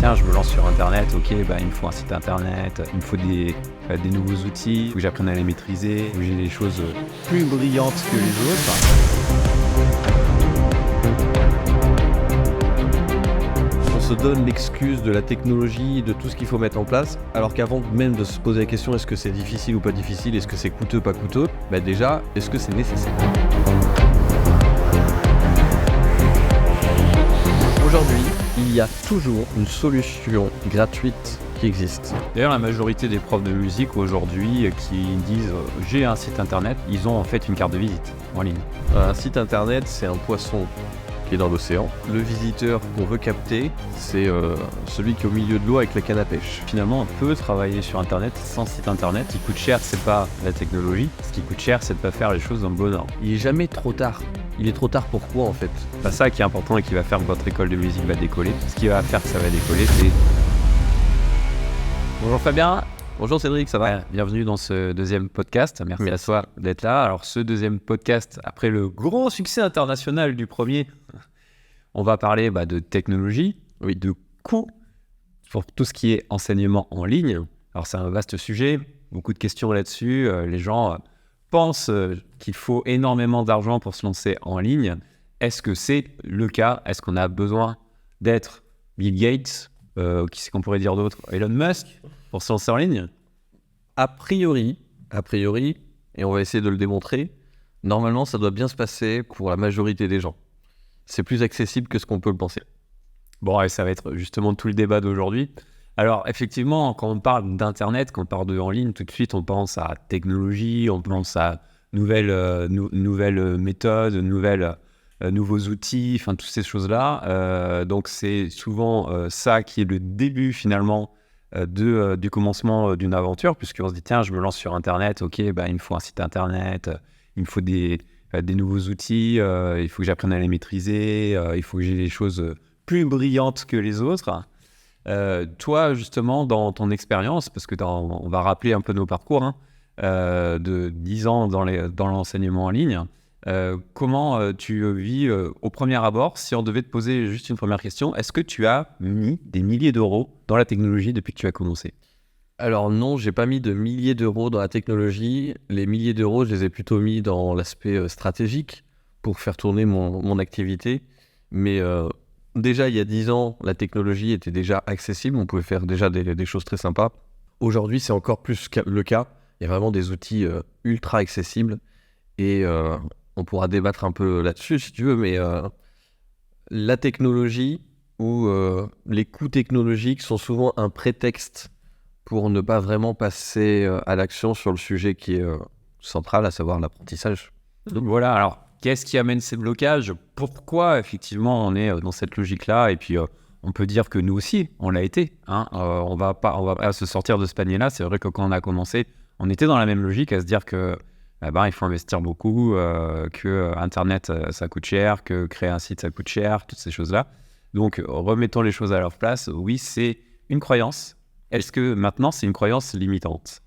tiens, je me lance sur Internet, ok, bah, il me faut un site Internet, il me faut des nouveaux outils, il faut que j'apprenne à les maîtriser, il faut que j'ai des choses plus brillantes que les autres. On se donne l'excuse de la technologie, de tout ce qu'il faut mettre en place, alors qu'avant même de se poser la question est-ce que c'est difficile ou pas difficile, est-ce que c'est coûteux, pas coûteux, bah déjà, est-ce que c'est nécessaire ? Aujourd'hui, il y a toujours une solution gratuite qui existe. D'ailleurs, la majorité des profs de musique aujourd'hui qui disent j'ai un site internet, ils ont en fait une carte de visite en ligne. Un site internet, c'est un poisson qui est dans l'océan. Le visiteur qu'on veut capter, c'est celui qui est au milieu de l'eau avec la canne à pêche. Finalement, on peut travailler sur internet sans site internet. Ce qui coûte cher, c'est pas la technologie. Ce qui coûte cher, c'est de pas faire les choses dans le bon ordre. Il est jamais trop tard. Il est trop tard pourquoi en fait ? C'est ça qui est important et qui va faire que votre école de musique va décoller. Ce qui va faire que ça va décoller, c'est... Bonjour Fabien. Bonjour Cédric, ça va ? Bienvenue dans ce deuxième podcast. Merci à toi d'être là. Alors ce deuxième podcast, après le grand succès international du premier, on va parler de technologie, de coûts pour tout ce qui est enseignement en ligne. Alors c'est un vaste sujet, beaucoup de questions là-dessus. Les gens pensent qu'il faut énormément d'argent pour se lancer en ligne. Est-ce que c'est le cas ? Est-ce qu'on a besoin d'être Bill Gates, qui c'est qu'on pourrait dire d'autre, Elon Musk, pour se lancer en ligne ? A priori, et on va essayer de le démontrer, normalement ça doit bien se passer pour la majorité des gens. C'est plus accessible que ce qu'on peut le penser. Bon, et ça va être justement tout le débat d'aujourd'hui. Alors effectivement, quand on parle d'internet, quand on parle de en ligne, tout de suite on pense à technologie, on pense à nouvelles méthodes, nouveaux outils, enfin toutes ces choses-là. Donc c'est souvent ça qui est le début finalement du commencement d'une aventure, puisqu'on se dit tiens, je me lance sur internet, ok, il me faut un site internet, il me faut des nouveaux outils, il faut que j'apprenne à les maîtriser, il faut que j'ai des choses plus brillantes que les autres. Toi, justement, dans ton expérience, parce que on va rappeler un peu nos parcours de 10 ans dans l'enseignement en ligne, comment tu vis au premier abord, si on devait te poser juste une première question, est-ce que tu as mis des milliers d'euros dans la technologie depuis que tu as commencé ? Alors non, j'ai pas mis de milliers d'euros dans la technologie. Les milliers d'euros, je les ai plutôt mis dans l'aspect stratégique pour faire tourner mon activité. Mais déjà, il y a 10 ans, la technologie était déjà accessible. On pouvait faire déjà des choses très sympas. Aujourd'hui, c'est encore plus le cas. Il y a vraiment des outils ultra accessibles. Et on pourra débattre un peu là-dessus si tu veux. Mais la technologie ou les coûts technologiques sont souvent un prétexte pour ne pas vraiment passer à l'action sur le sujet qui est central, à savoir l'apprentissage. Donc voilà, alors qu'est-ce qui amène ces blocages ? Pourquoi effectivement on est dans cette logique-là ? Et puis on peut dire que nous aussi, on l'a été. On va pas se sortir de ce panier-là. C'est vrai que quand on a commencé, on était dans la même logique à se dire que il faut investir beaucoup, que Internet ça coûte cher, que créer un site ça coûte cher, toutes ces choses-là. Donc remettons les choses à leur place. Oui, c'est une croyance. Est-ce que maintenant, c'est une croyance limitante ?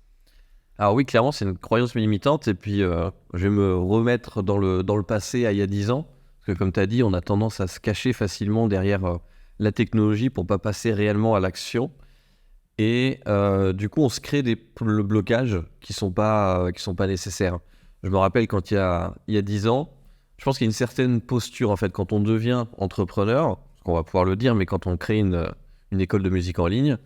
Alors oui, clairement, c'est une croyance limitante. Et puis, je vais me remettre dans le passé, à il y a 10 ans. Parce que comme tu as dit, on a tendance à se cacher facilement derrière la technologie pour ne pas passer réellement à l'action. Et du coup, on se crée des blocages qui sont pas nécessaires. Je me rappelle quand il y a 10 ans, je pense qu'il y a une certaine posture, en fait, quand on devient entrepreneur, on va pouvoir le dire, mais quand on crée une école de musique en ligne,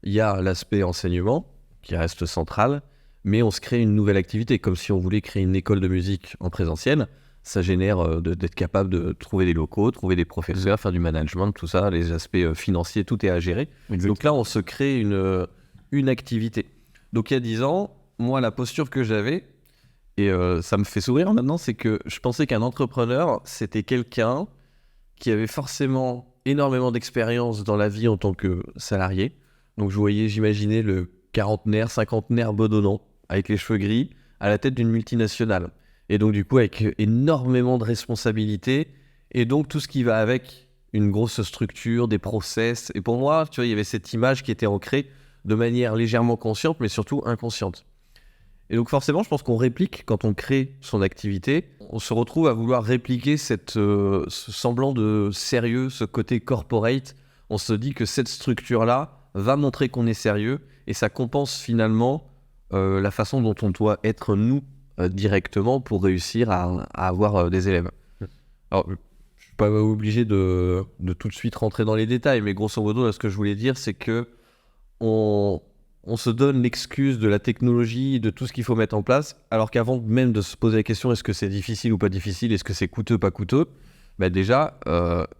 il y a l'aspect enseignement qui reste central, mais on se crée une nouvelle activité, comme si on voulait créer une école de musique en présentiel. Ça génère d'être capable de trouver des locaux, trouver des professeurs, faire du management, tout ça, les aspects financiers, tout est à gérer. Exactement. Donc là, on se crée une activité. Donc il y a 10 ans, moi, la posture que j'avais, et ça me fait sourire maintenant, c'est que je pensais qu'un entrepreneur, c'était quelqu'un qui avait forcément énormément d'expérience dans la vie en tant que salarié. Donc j'imaginais le quarantenaire, cinquantenaire bedonnant, avec les cheveux gris, à la tête d'une multinationale. Et donc du coup, avec énormément de responsabilités, et donc tout ce qui va avec une grosse structure, des process. Et pour moi, tu vois, il y avait cette image qui était ancrée de manière légèrement consciente, mais surtout inconsciente. Et donc forcément, je pense qu'on réplique, quand on crée son activité, on se retrouve à vouloir répliquer ce semblant de sérieux, ce côté corporate, on se dit que cette structure-là va montrer qu'on est sérieux et ça compense finalement la façon dont on doit être nous directement pour réussir à avoir des élèves. Alors, je ne suis pas obligé de tout de suite rentrer dans les détails, mais grosso modo, là, ce que je voulais dire, c'est que on se donne l'excuse de la technologie, de tout ce qu'il faut mettre en place, alors qu'avant même de se poser la question est-ce que c'est difficile ou pas difficile, est-ce que c'est coûteux, pas coûteux, déjà,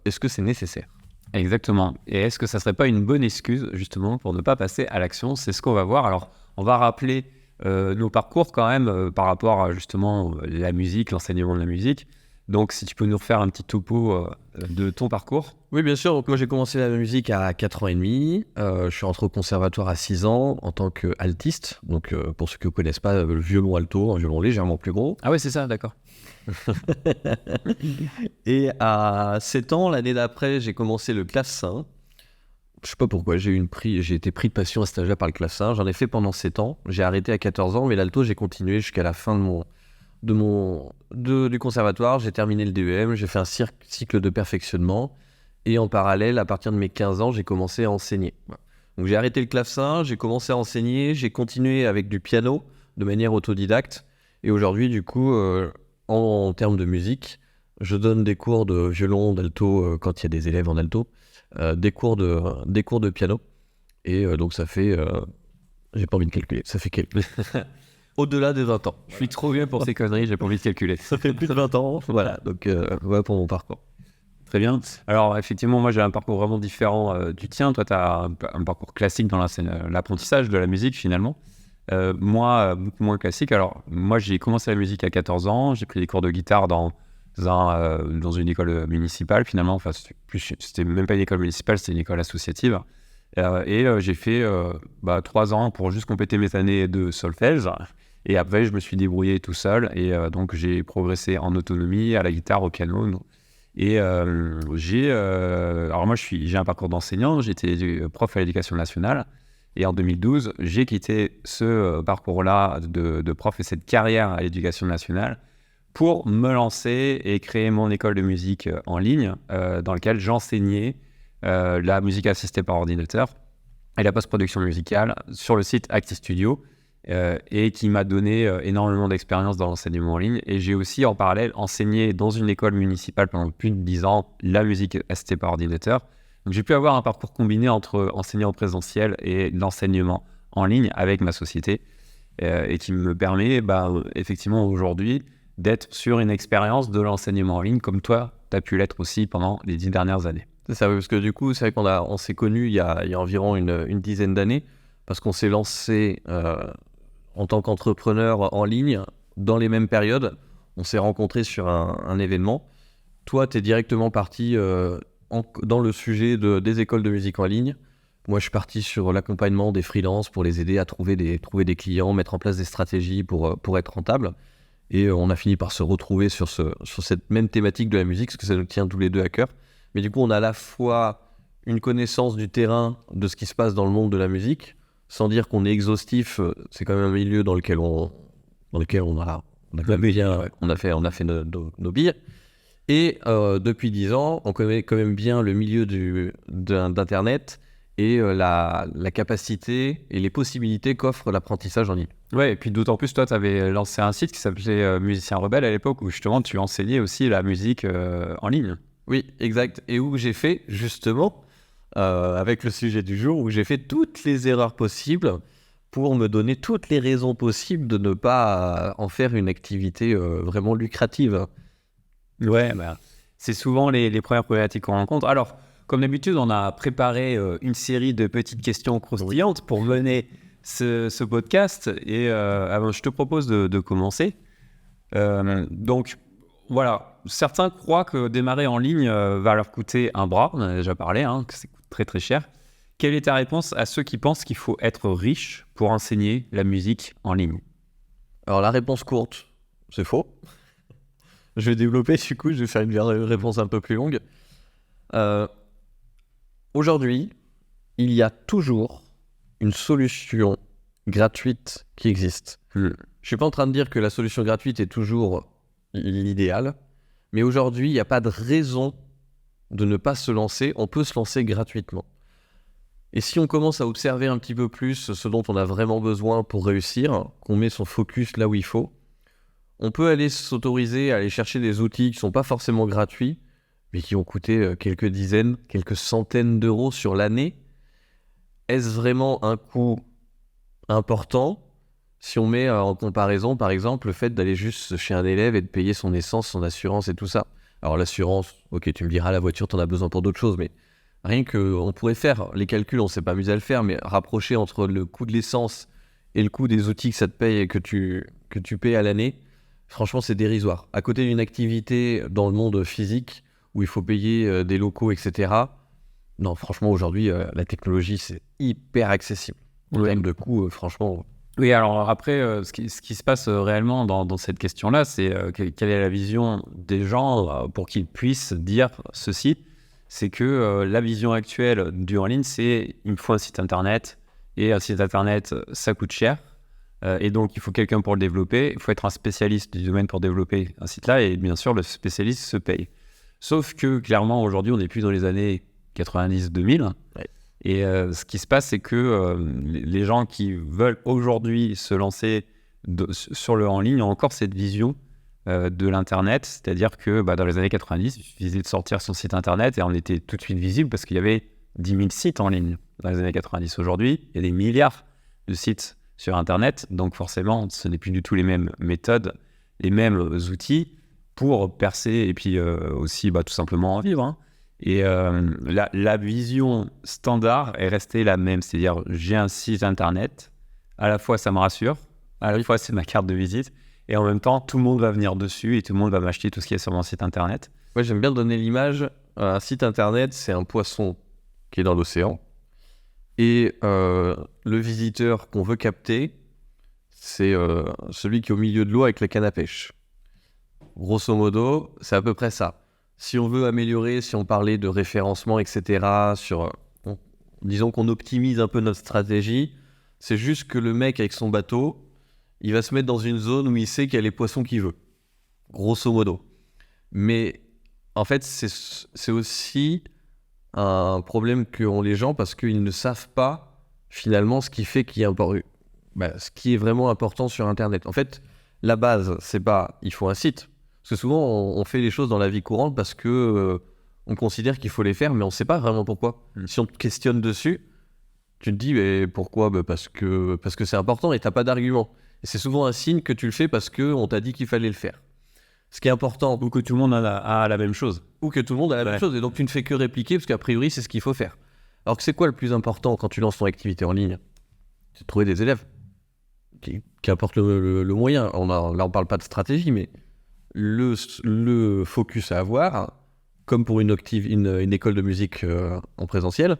est-ce que c'est nécessaire ? Exactement. Et est-ce que ça serait pas une bonne excuse justement pour ne pas passer à l'action ? C'est ce qu'on va voir. Alors, on va rappeler nos parcours quand même par rapport à justement la musique, l'enseignement de la musique. Donc, si tu peux nous refaire un petit topo de ton parcours. Oui, bien sûr. Donc, moi, j'ai commencé la musique à 4 ans et demi. Je suis rentré au conservatoire à 6 ans en tant qu'altiste. Donc, pour ceux qui ne connaissent pas, le violon alto, un violon légèrement plus gros. Ah ouais, c'est ça, d'accord. Et à 7 ans, l'année d'après, j'ai commencé le clavecin. Je sais pas pourquoi, j'ai été pris de passion à cet âge-là par le clavecin. J'en ai fait pendant 7 ans. J'ai arrêté à 14 ans, mais l'alto, j'ai continué jusqu'à la fin du conservatoire. J'ai terminé le DEM, j'ai fait un cycle de perfectionnement. Et en parallèle, à partir de mes 15 ans, j'ai commencé à enseigner. Donc j'ai arrêté le clavecin, j'ai commencé à enseigner, j'ai continué avec du piano de manière autodidacte. Et aujourd'hui, du coup, en termes de musique, je donne des cours de violon, d'alto quand il y a des élèves en alto, des cours de piano. Et donc ça fait, j'ai pas envie de calculer, ça fait au-delà des 20 ans. Je suis trop bien pour ces conneries, j'ai pas envie de calculer. Ça fait plus de 20 ans, voilà, donc voilà pour mon parcours. Très bien. Alors, effectivement, moi, j'ai un parcours vraiment différent du tien. Toi, tu as un parcours classique dans l'apprentissage de la musique, finalement. Moi, beaucoup moins classique. Alors, moi, j'ai commencé la musique à 14 ans. J'ai pris des cours de guitare dans une école municipale, finalement. Enfin, c'était même pas une école municipale, c'était une école associative. J'ai fait 3 ans pour juste compléter mes années de solfège. Et après, je me suis débrouillé tout seul. Et donc, j'ai progressé en autonomie, à la guitare, au piano. Et alors moi, j'ai un parcours d'enseignant. J'étais prof à l'Éducation nationale. Et en 2012, j'ai quitté ce parcours-là de prof et cette carrière à l'Éducation nationale pour me lancer et créer mon école de musique en ligne dans laquelle j'enseignais la musique assistée par ordinateur et la post-production musicale sur le site Active Studio et qui m'a donné énormément d'expérience dans l'enseignement en ligne. Et j'ai aussi en parallèle enseigné dans une école municipale pendant plus de 10 ans la musique assistée par ordinateur. Donc j'ai pu avoir un parcours combiné entre enseignement présentiel et l'enseignement en ligne avec ma société et qui me permet effectivement aujourd'hui d'être sur une expérience de l'enseignement en ligne comme toi, tu as pu l'être aussi pendant les 10 dernières années. C'est ça, parce que du coup, c'est vrai qu'on s'est connus il y a environ une dizaine d'années parce qu'on s'est lancé en tant qu'entrepreneur en ligne dans les mêmes périodes. On s'est rencontrés sur un événement. Toi, tu es directement parti dans le sujet des écoles de musique en ligne. Moi, je suis parti sur l'accompagnement des freelances pour les aider à trouver des clients, mettre en place des stratégies pour être rentable. Et on a fini par se retrouver sur cette même thématique de la musique, parce que ça nous tient tous les deux à cœur. Mais du coup, on a à la fois une connaissance du terrain, de ce qui se passe dans le monde de la musique, sans dire qu'on est exhaustif. C'est quand même un milieu dans lequel on a fait nos billes. Et depuis 10 ans, on connaît quand même bien le milieu d'Internet et la capacité et les possibilités qu'offre l'apprentissage en ligne. Ouais, et puis d'autant plus, toi, tu avais lancé un site qui s'appelait Musicien Rebelle à l'époque, où justement tu enseignais aussi la musique en ligne. Oui, exact. Et où j'ai fait, justement, avec le sujet du jour, où j'ai fait toutes les erreurs possibles pour me donner toutes les raisons possibles de ne pas en faire une activité vraiment lucrative. Ouais, c'est souvent les premières problématiques qu'on rencontre. Alors, comme d'habitude, on a préparé une série de petites questions croustillantes pour mener ce podcast. Et je te propose de commencer. Donc, voilà. Certains croient que démarrer en ligne va leur coûter un bras. On en a déjà parlé, que ça coûte très très cher. Quelle est ta réponse à ceux qui pensent qu'il faut être riche pour enseigner la musique en ligne ? Alors, la réponse courte, c'est faux. Je vais développer, du coup, je vais faire une réponse un peu plus longue. Aujourd'hui, il y a toujours une solution gratuite qui existe. Je ne suis pas en train de dire que la solution gratuite est toujours l'idéal, mais aujourd'hui, il n'y a pas de raison de ne pas se lancer. On peut se lancer gratuitement. Et si on commence à observer un petit peu plus ce dont on a vraiment besoin pour réussir, qu'on met son focus là où il faut, on peut aller s'autoriser à aller chercher des outils qui ne sont pas forcément gratuits, mais qui ont coûté quelques dizaines, quelques centaines d'euros sur l'année. Est-ce vraiment un coût important si on met en comparaison, par exemple, le fait d'aller juste chez un élève et de payer son essence, son assurance et tout ça? Alors l'assurance, ok, tu me diras, la voiture, t'en as besoin pour d'autres choses, mais rien qu'on pourrait faire, les calculs, on ne s'est pas amusé à le faire, mais rapprocher entre le coût de l'essence et le coût des outils que ça te paye et que tu payes à l'année, franchement, c'est dérisoire. À côté d'une activité dans le monde physique, où il faut payer des locaux, etc., non, franchement, aujourd'hui, la technologie, c'est hyper accessible. En termes de coût, franchement... Oui, alors après, ce qui se passe réellement dans cette question-là, c'est quelle est la vision des gens pour qu'ils puissent dire ceci. C'est que la vision actuelle du en ligne, c'est il me faut un site internet, et un site internet, ça coûte cher. Et donc, il faut quelqu'un pour le développer. Il faut être un spécialiste du domaine pour développer un site-là. Et bien sûr, le spécialiste se paye. Sauf que, clairement, aujourd'hui, on n'est plus dans les années 90-2000. Ouais. Et ce qui se passe, c'est que les gens qui veulent aujourd'hui se lancer sur le en ligne ont encore cette vision de l'Internet. C'est-à-dire que dans les années 90, il suffisait de sortir son site Internet et on était tout de suite visible parce qu'il y avait 10 000 sites en ligne dans les années 90. Aujourd'hui, il y a des milliards de sites sur Internet. Donc forcément, ce n'est plus du tout les mêmes méthodes, les mêmes outils pour percer et puis aussi tout simplement en vivre. Hein. Et la vision standard est restée la même, c'est-à-dire j'ai un site internet, à la fois ça me rassure, à la fois c'est ma carte de visite, et en même temps tout le monde va venir dessus et tout le monde va m'acheter tout ce qui est sur mon site internet. Ouais, j'aime bien donner l'image, un site internet c'est un poisson qui est dans l'océan, et le visiteur qu'on veut capter, c'est celui qui est au milieu de l'eau avec la canne à pêche. Grosso modo, c'est à peu près ça. Si on veut améliorer, si on parlait de référencement, etc., disons qu'on optimise un peu notre stratégie, c'est juste que le mec avec son bateau, il va se mettre dans une zone où il sait qu'il y a les poissons qu'il veut. Grosso modo. Mais en fait, c'est aussi un problème qu'ont les gens parce qu'ils ne savent pas finalement ce qui fait ce qui est vraiment important sur Internet. En fait, la base, c'est pas il faut un site. Parce que souvent, on fait les choses dans la vie courante parce que on considère qu'il faut les faire, mais on ne sait pas vraiment pourquoi. Si on te questionne dessus, tu te dis mais pourquoi ? Parce que c'est important et tu n'as pas d'argument. Et c'est souvent un signe que tu le fais parce qu'on t'a dit qu'il fallait le faire. Ce qui est important... Ou que tout le monde a la même chose. Ou que tout le monde a la même chose. Et donc, tu ne fais que répliquer parce qu'a priori, c'est ce qu'il faut faire. Alors que c'est quoi le plus important quand tu lances ton activité en ligne ? C'est de trouver des élèves qui apportent le moyen. Là, on ne parle pas de stratégie, mais... Le focus à avoir, comme pour une école de musique en présentiel,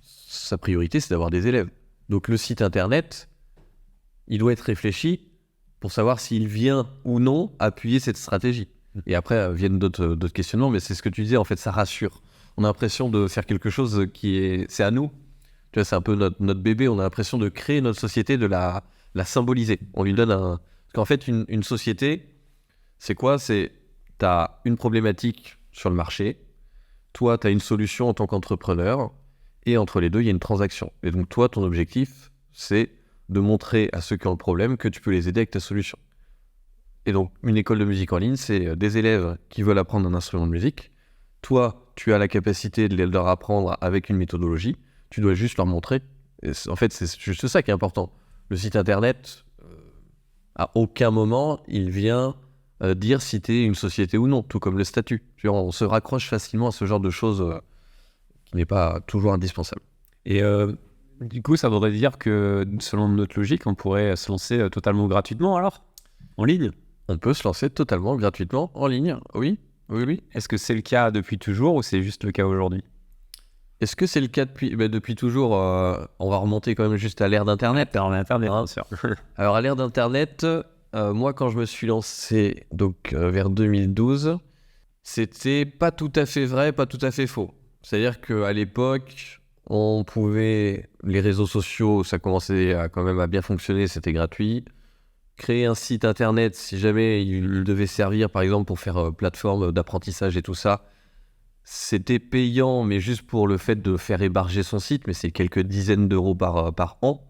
sa priorité c'est d'avoir des élèves. Donc le site internet, il doit être réfléchi pour savoir s'il vient ou non appuyer cette stratégie. Et après viennent d'autres questionnements, mais c'est ce que tu disais, en fait ça rassure. On a l'impression de faire quelque chose c'est à nous. Tu vois, c'est un peu notre bébé, on a l'impression de créer notre société, de la symboliser. On lui donne parce qu'en fait une société... C'est quoi ? C'est, tu as une problématique sur le marché, toi, tu as une solution en tant qu'entrepreneur, et entre les deux, il y a une transaction. Et donc, toi, ton objectif, c'est de montrer à ceux qui ont le problème que tu peux les aider avec ta solution. Et donc, une école de musique en ligne, c'est des élèves qui veulent apprendre un instrument de musique. Toi, tu as la capacité de leur apprendre avec une méthodologie, tu dois juste leur montrer. Et en fait, c'est juste ça qui est important. Le site internet, à aucun moment, il vient... dire si t'es une société ou non, tout comme le statut. On se raccroche facilement à ce genre de choses qui n'est pas toujours indispensable. Et du coup, ça voudrait dire que, selon notre logique, on pourrait se lancer totalement gratuitement alors ? En ligne ? On peut se lancer totalement gratuitement en ligne, oui. Est-ce que c'est le cas depuis toujours ou c'est juste le cas aujourd'hui ? Est-ce que c'est le cas depuis toujours on va remonter quand même juste à l'ère d'Internet. Bien sûr. Alors, à l'ère d'Internet... moi, quand je me suis lancé vers 2012, c'était pas tout à fait vrai, pas tout à fait faux. C'est-à-dire qu'à l'époque, les réseaux sociaux, ça commençait quand même à bien fonctionner, c'était gratuit. Créer un site internet, si jamais il devait servir, par exemple, pour faire plateforme d'apprentissage et tout ça, c'était payant, mais juste pour le fait de faire héberger son site, mais c'est quelques dizaines d'euros par an.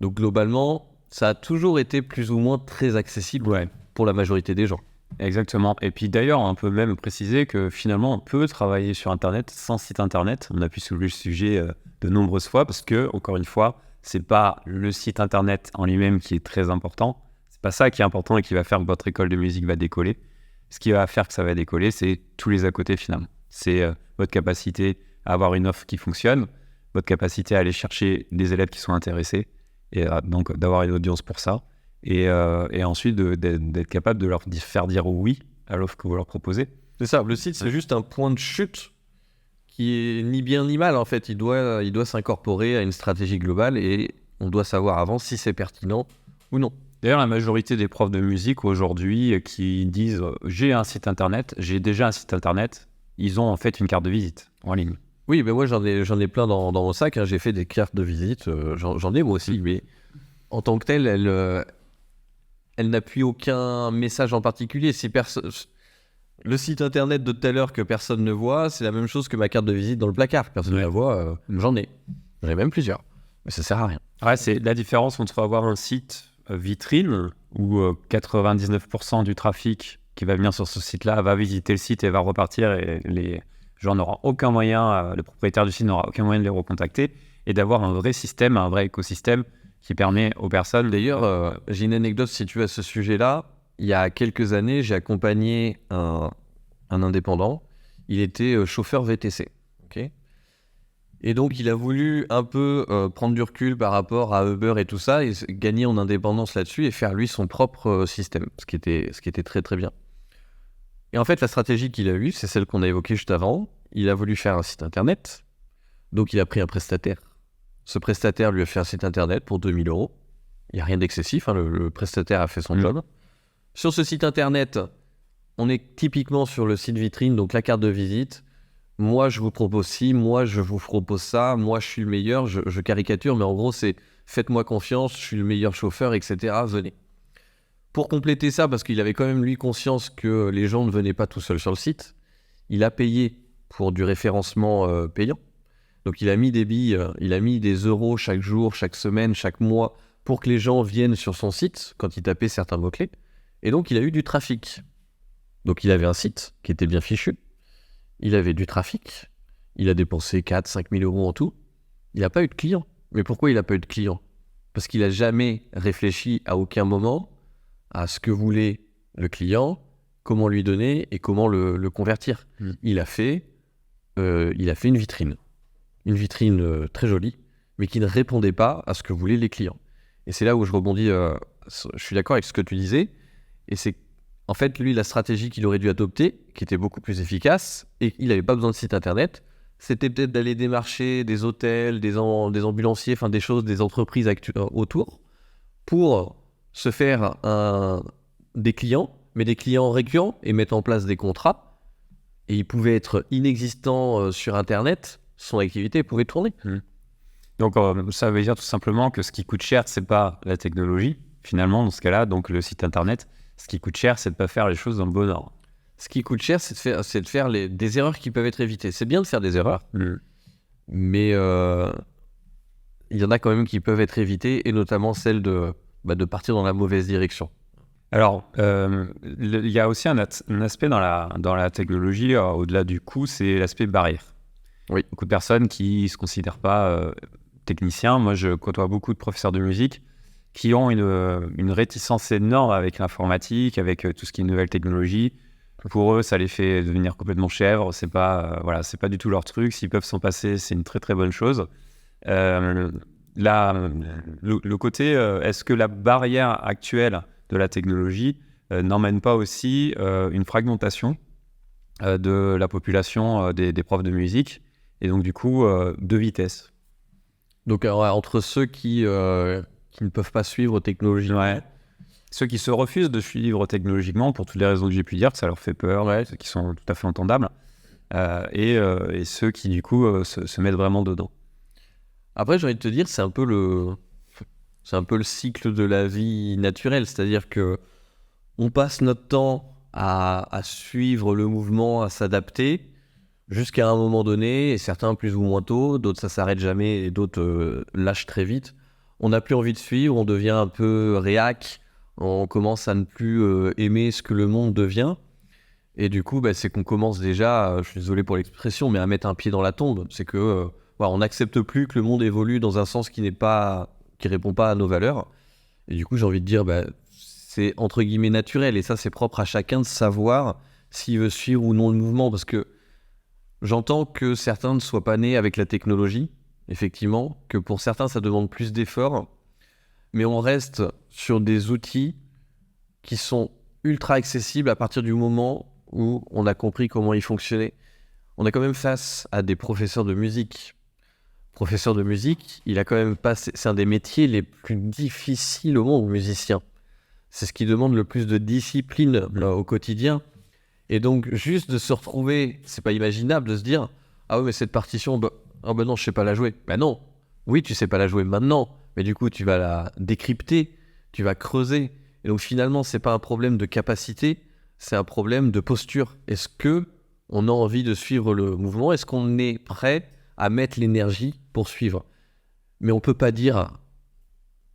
Donc globalement, ça a toujours été plus ou moins très accessible pour la majorité des gens. Exactement. Et puis d'ailleurs, on peut même préciser que finalement, on peut travailler sur Internet sans site Internet. On a pu soulever le sujet de nombreuses fois parce que, encore une fois, c'est pas le site Internet en lui-même qui est très important. C'est pas ça qui est important et qui va faire que votre école de musique va décoller. Ce qui va faire que ça va décoller, c'est tous les à côté finalement. C'est votre capacité à avoir une offre qui fonctionne, votre capacité à aller chercher des élèves qui sont intéressés et donc d'avoir une audience pour ça. Et ensuite d'être capable de leur faire dire oui à l'offre que vous leur proposez. C'est ça, le site c'est juste un point de chute qui est ni bien ni mal en fait. Il doit s'incorporer à une stratégie globale et on doit savoir avant si c'est pertinent ou non. D'ailleurs, la majorité des profs de musique aujourd'hui qui disent j'ai un site internet, j'ai déjà un site internet, ils ont en fait une carte de visite en ligne. Oui, mais moi j'en ai plein dans mon sac, hein. J'ai fait des cartes de visite, j'en ai moi aussi, mais en tant que telle, elle n'appuie aucun message en particulier. Si le site internet de tout à l'heure que personne ne voit, c'est la même chose que ma carte de visite dans le placard. Personne ne la voit, j'en ai même plusieurs, mais ça sert à rien. Ouais, c'est la différence entre avoir un site vitrine où 99% du trafic qui va venir sur ce site-là va visiter le site et va repartir et les gens n'auront aucun moyen, le propriétaire du site n'aura aucun moyen de les recontacter, et d'avoir un vrai système, un vrai écosystème qui permet aux personnes... D'ailleurs, j'ai une anecdote si tu veux à ce sujet-là. Il y a quelques années, j'ai accompagné un indépendant. Il était chauffeur VTC. Okay, et donc, il a voulu un peu prendre du recul par rapport à Uber et tout ça, et gagner en indépendance là-dessus et faire lui son propre système, ce qui était très très bien. Et en fait, la stratégie qu'il a eue, c'est celle qu'on a évoquée juste avant. Il a voulu faire un site internet, donc il a pris un prestataire. Ce prestataire lui a fait un site internet pour 2 000 €. Il n'y a rien d'excessif, hein, le prestataire a fait son job. Sur ce site internet, on est typiquement sur le site vitrine, donc la carte de visite. Moi, je vous propose ci, moi, je vous propose ça, moi, je suis le meilleur, je caricature, mais en gros, c'est faites-moi confiance, je suis le meilleur chauffeur, etc. Venez. Pour compléter ça, parce qu'il avait quand même, lui, conscience que les gens ne venaient pas tout seuls sur le site, il a payé pour du référencement payant. Donc, il a mis des billes, il a mis des euros chaque jour, chaque semaine, chaque mois, pour que les gens viennent sur son site quand il tapait certains mots-clés. Et donc, il a eu du trafic. Donc, il avait un site qui était bien fichu. Il avait du trafic. Il a dépensé 4-5 000 € en tout. Il n'a pas eu de clients. Mais pourquoi il n'a pas eu de clients ? Parce qu'il n'a jamais réfléchi à aucun moment à ce que voulait le client, comment lui donner et comment le convertir. Il a fait une vitrine. Une vitrine très jolie, mais qui ne répondait pas à ce que voulaient les clients. Et c'est là où je rebondis. Je suis d'accord avec ce que tu disais. Et c'est en fait, lui, la stratégie qu'il aurait dû adopter, qui était beaucoup plus efficace, et il n'avait pas besoin de site internet, c'était peut-être d'aller démarcher des hôtels, des ambulanciers, enfin des choses, des entreprises autour, pour se faire des clients, mais des clients récurrents, et mettre en place des contrats. Et il pouvait être inexistant sur internet, son activité pouvait tourner. Donc ça veut dire tout simplement que ce qui coûte cher, c'est pas la technologie, finalement, dans ce cas-là, donc le site internet. Ce qui coûte cher, c'est de ne pas faire les choses dans le bon ordre. Ce qui coûte cher, c'est de faire des erreurs qui peuvent être évitées. C'est bien de faire des erreurs, mais il y en a quand même qui peuvent être évitées, et notamment celle de partir dans la mauvaise direction. Alors, il y a aussi un aspect dans la technologie, au-delà du coût, c'est l'aspect barrière. Oui. Beaucoup de personnes qui ne se considèrent pas techniciens. Moi, je côtoie beaucoup de professeurs de musique qui ont une réticence énorme avec l'informatique, avec tout ce qui est nouvelle technologie. Pour eux, ça les fait devenir complètement chèvres. C'est pas du tout leur truc. S'ils peuvent s'en passer, c'est une très très bonne chose. Le côté, est-ce que la barrière actuelle de la technologie n'emmène pas aussi une fragmentation de la population des profs de musique, et donc du coup de vitesse. Donc entre ceux qui ne peuvent pas suivre technologiquement, ceux qui se refusent de suivre technologiquement pour toutes les raisons que j'ai pu dire, que ça leur fait peur, ceux qui sont tout à fait entendables, et ceux qui du coup se mettent vraiment dedans. Après, j'ai envie de te dire, c'est un peu le cycle de la vie naturelle, c'est-à-dire que on passe notre temps à suivre le mouvement, à s'adapter. jusqu'à un moment donné, et certains plus ou moins tôt, d'autres ça s'arrête jamais, et d'autres lâchent très vite. On n'a plus envie de suivre, on devient un peu réac, on commence à ne plus aimer ce que le monde devient. Et du coup, c'est qu'on commence déjà, je suis désolé pour l'expression, mais à mettre un pied dans la tombe. C'est que voilà, on n'accepte plus que le monde évolue dans un sens qui répond pas à nos valeurs. Et du coup, j'ai envie de dire, c'est entre guillemets naturel. Et ça, c'est propre à chacun de savoir s'il veut suivre ou non le mouvement. Parce que j'entends que certains ne soient pas nés avec la technologie, effectivement, que pour certains, ça demande plus d'efforts. Mais on reste sur des outils qui sont ultra accessibles à partir du moment où on a compris comment ils fonctionnaient. On est quand même face à des professeurs de musique. Professeur de musique, il a quand même passé... C'est un des métiers les plus difficiles au monde, musicien. C'est ce qui demande le plus de discipline au quotidien. Et donc, juste de se retrouver, c'est pas imaginable de se dire « Ah oui, mais cette partition, non, je sais pas la jouer. » Non, oui, tu sais pas la jouer maintenant, mais du coup, tu vas la décrypter, tu vas creuser. Et donc, finalement, c'est pas un problème de capacité, c'est un problème de posture. Est-ce que on a envie de suivre le mouvement ? Est-ce qu'on est prêt à mettre l'énergie pour suivre ? Mais on peut pas dire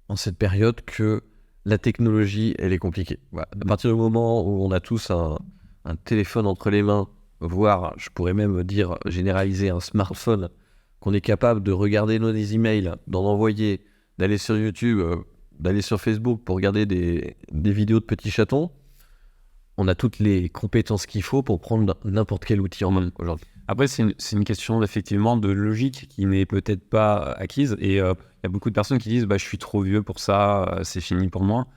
en cette période que la technologie, elle est compliquée. Voilà. À partir du moment où on a tous un téléphone entre les mains, voire, je pourrais même dire, généraliser un smartphone, qu'on est capable de regarder nos emails, d'en envoyer, d'aller sur YouTube, d'aller sur Facebook pour regarder des vidéos de petits chatons, on a toutes les compétences qu'il faut pour prendre n'importe quel outil en main aujourd'hui. Après, c'est une question effectivement de logique qui n'est peut-être pas acquise. Et il y a beaucoup de personnes qui disent je suis trop vieux pour ça, c'est fini pour moi.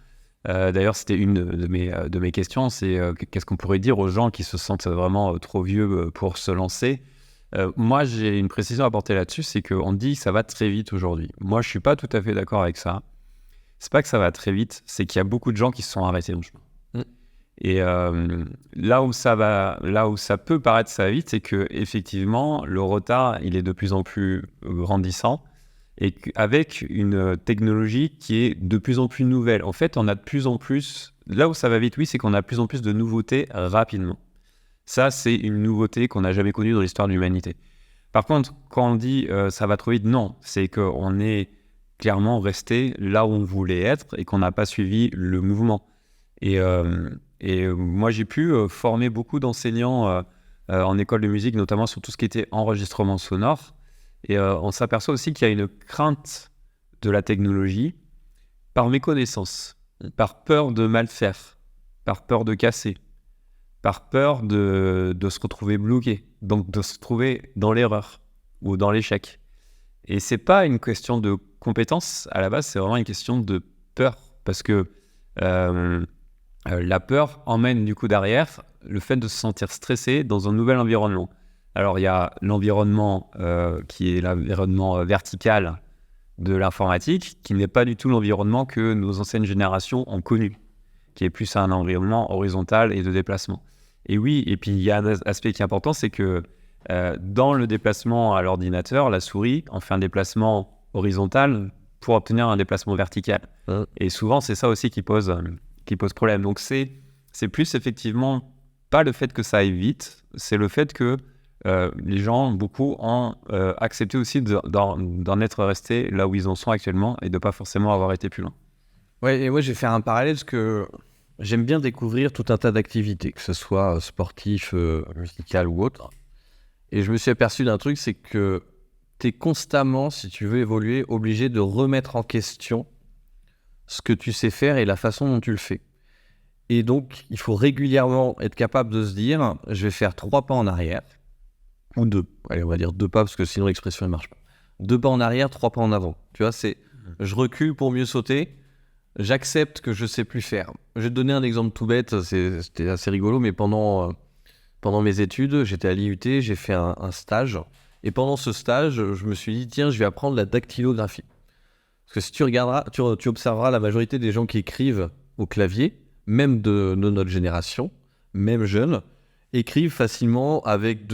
D'ailleurs, c'était une de mes questions, c'est qu'est-ce qu'on pourrait dire aux gens qui se sentent vraiment trop vieux pour se lancer. Moi, j'ai une précision à apporter là-dessus, c'est qu'on dit que ça va très vite aujourd'hui. Moi, je ne suis pas tout à fait d'accord avec ça. C'est pas que ça va très vite, c'est qu'il y a beaucoup de gens qui se sont arrêtés dans le chemin. Et là où ça peut paraître ça va vite, c'est que effectivement le retard il est de plus en plus grandissant et avec une technologie qui est de plus en plus nouvelle. En fait, on a de plus en plus. Là où ça va vite, oui, c'est qu'on a de plus en plus de nouveautés rapidement. Ça, c'est une nouveauté qu'on n'a jamais connue dans l'histoire de l'humanité. Par contre, quand on dit ça va trop vite, non, c'est qu'on est clairement resté là où on voulait être et qu'on n'a pas suivi le mouvement. Et moi, j'ai pu former beaucoup d'enseignants en école de musique, notamment sur tout ce qui était enregistrement sonore. Et on s'aperçoit aussi qu'il y a une crainte de la technologie par méconnaissance, par peur de mal faire, par peur de casser, par peur de se retrouver bloqué, donc de se trouver dans l'erreur ou dans l'échec. Et c'est pas une question de compétence, à la base, c'est vraiment une question de peur, parce que la peur emmène du coup derrière le fait de se sentir stressé dans un nouvel environnement. Alors il y a l'environnement qui est l'environnement vertical de l'informatique, qui n'est pas du tout l'environnement que nos anciennes générations ont connu, qui est plus un environnement horizontal et de déplacement. Et oui, et puis il y a un aspect qui est important, c'est que dans le déplacement à l'ordinateur, la souris en fait un déplacement horizontal pour obtenir un déplacement vertical. Et souvent, c'est ça aussi qui pose problème. Donc, c'est plus effectivement pas le fait que ça aille vite, c'est le fait que les gens, beaucoup, ont accepté aussi d'en être restés là où ils en sont actuellement et de pas forcément avoir été plus loin. Ouais, et moi, je vais faire un parallèle parce que j'aime bien découvrir tout un tas d'activités, que ce soit sportif, musical ou autre. Et je me suis aperçu d'un truc, c'est que tu es constamment, si tu veux évoluer, obligé de remettre en question ce que tu sais faire et la façon dont tu le fais. Et donc, il faut régulièrement être capable de se dire, je vais faire 3 pas en arrière, ou 2. Allez, on va dire 2 pas, parce que sinon l'expression ne marche pas. 2 pas en arrière, 3 pas en avant. Tu vois, c'est je recule pour mieux sauter, j'accepte que je sais plus faire. Je vais te donner un exemple tout bête, c'était assez rigolo, mais pendant mes études, j'étais à l'IUT, j'ai fait un stage, et pendant ce stage, je me suis dit, tiens, je vais apprendre la dactylographie. Parce que si tu regarderas, tu observeras la majorité des gens qui écrivent au clavier, même de notre génération, même jeunes, écrivent facilement avec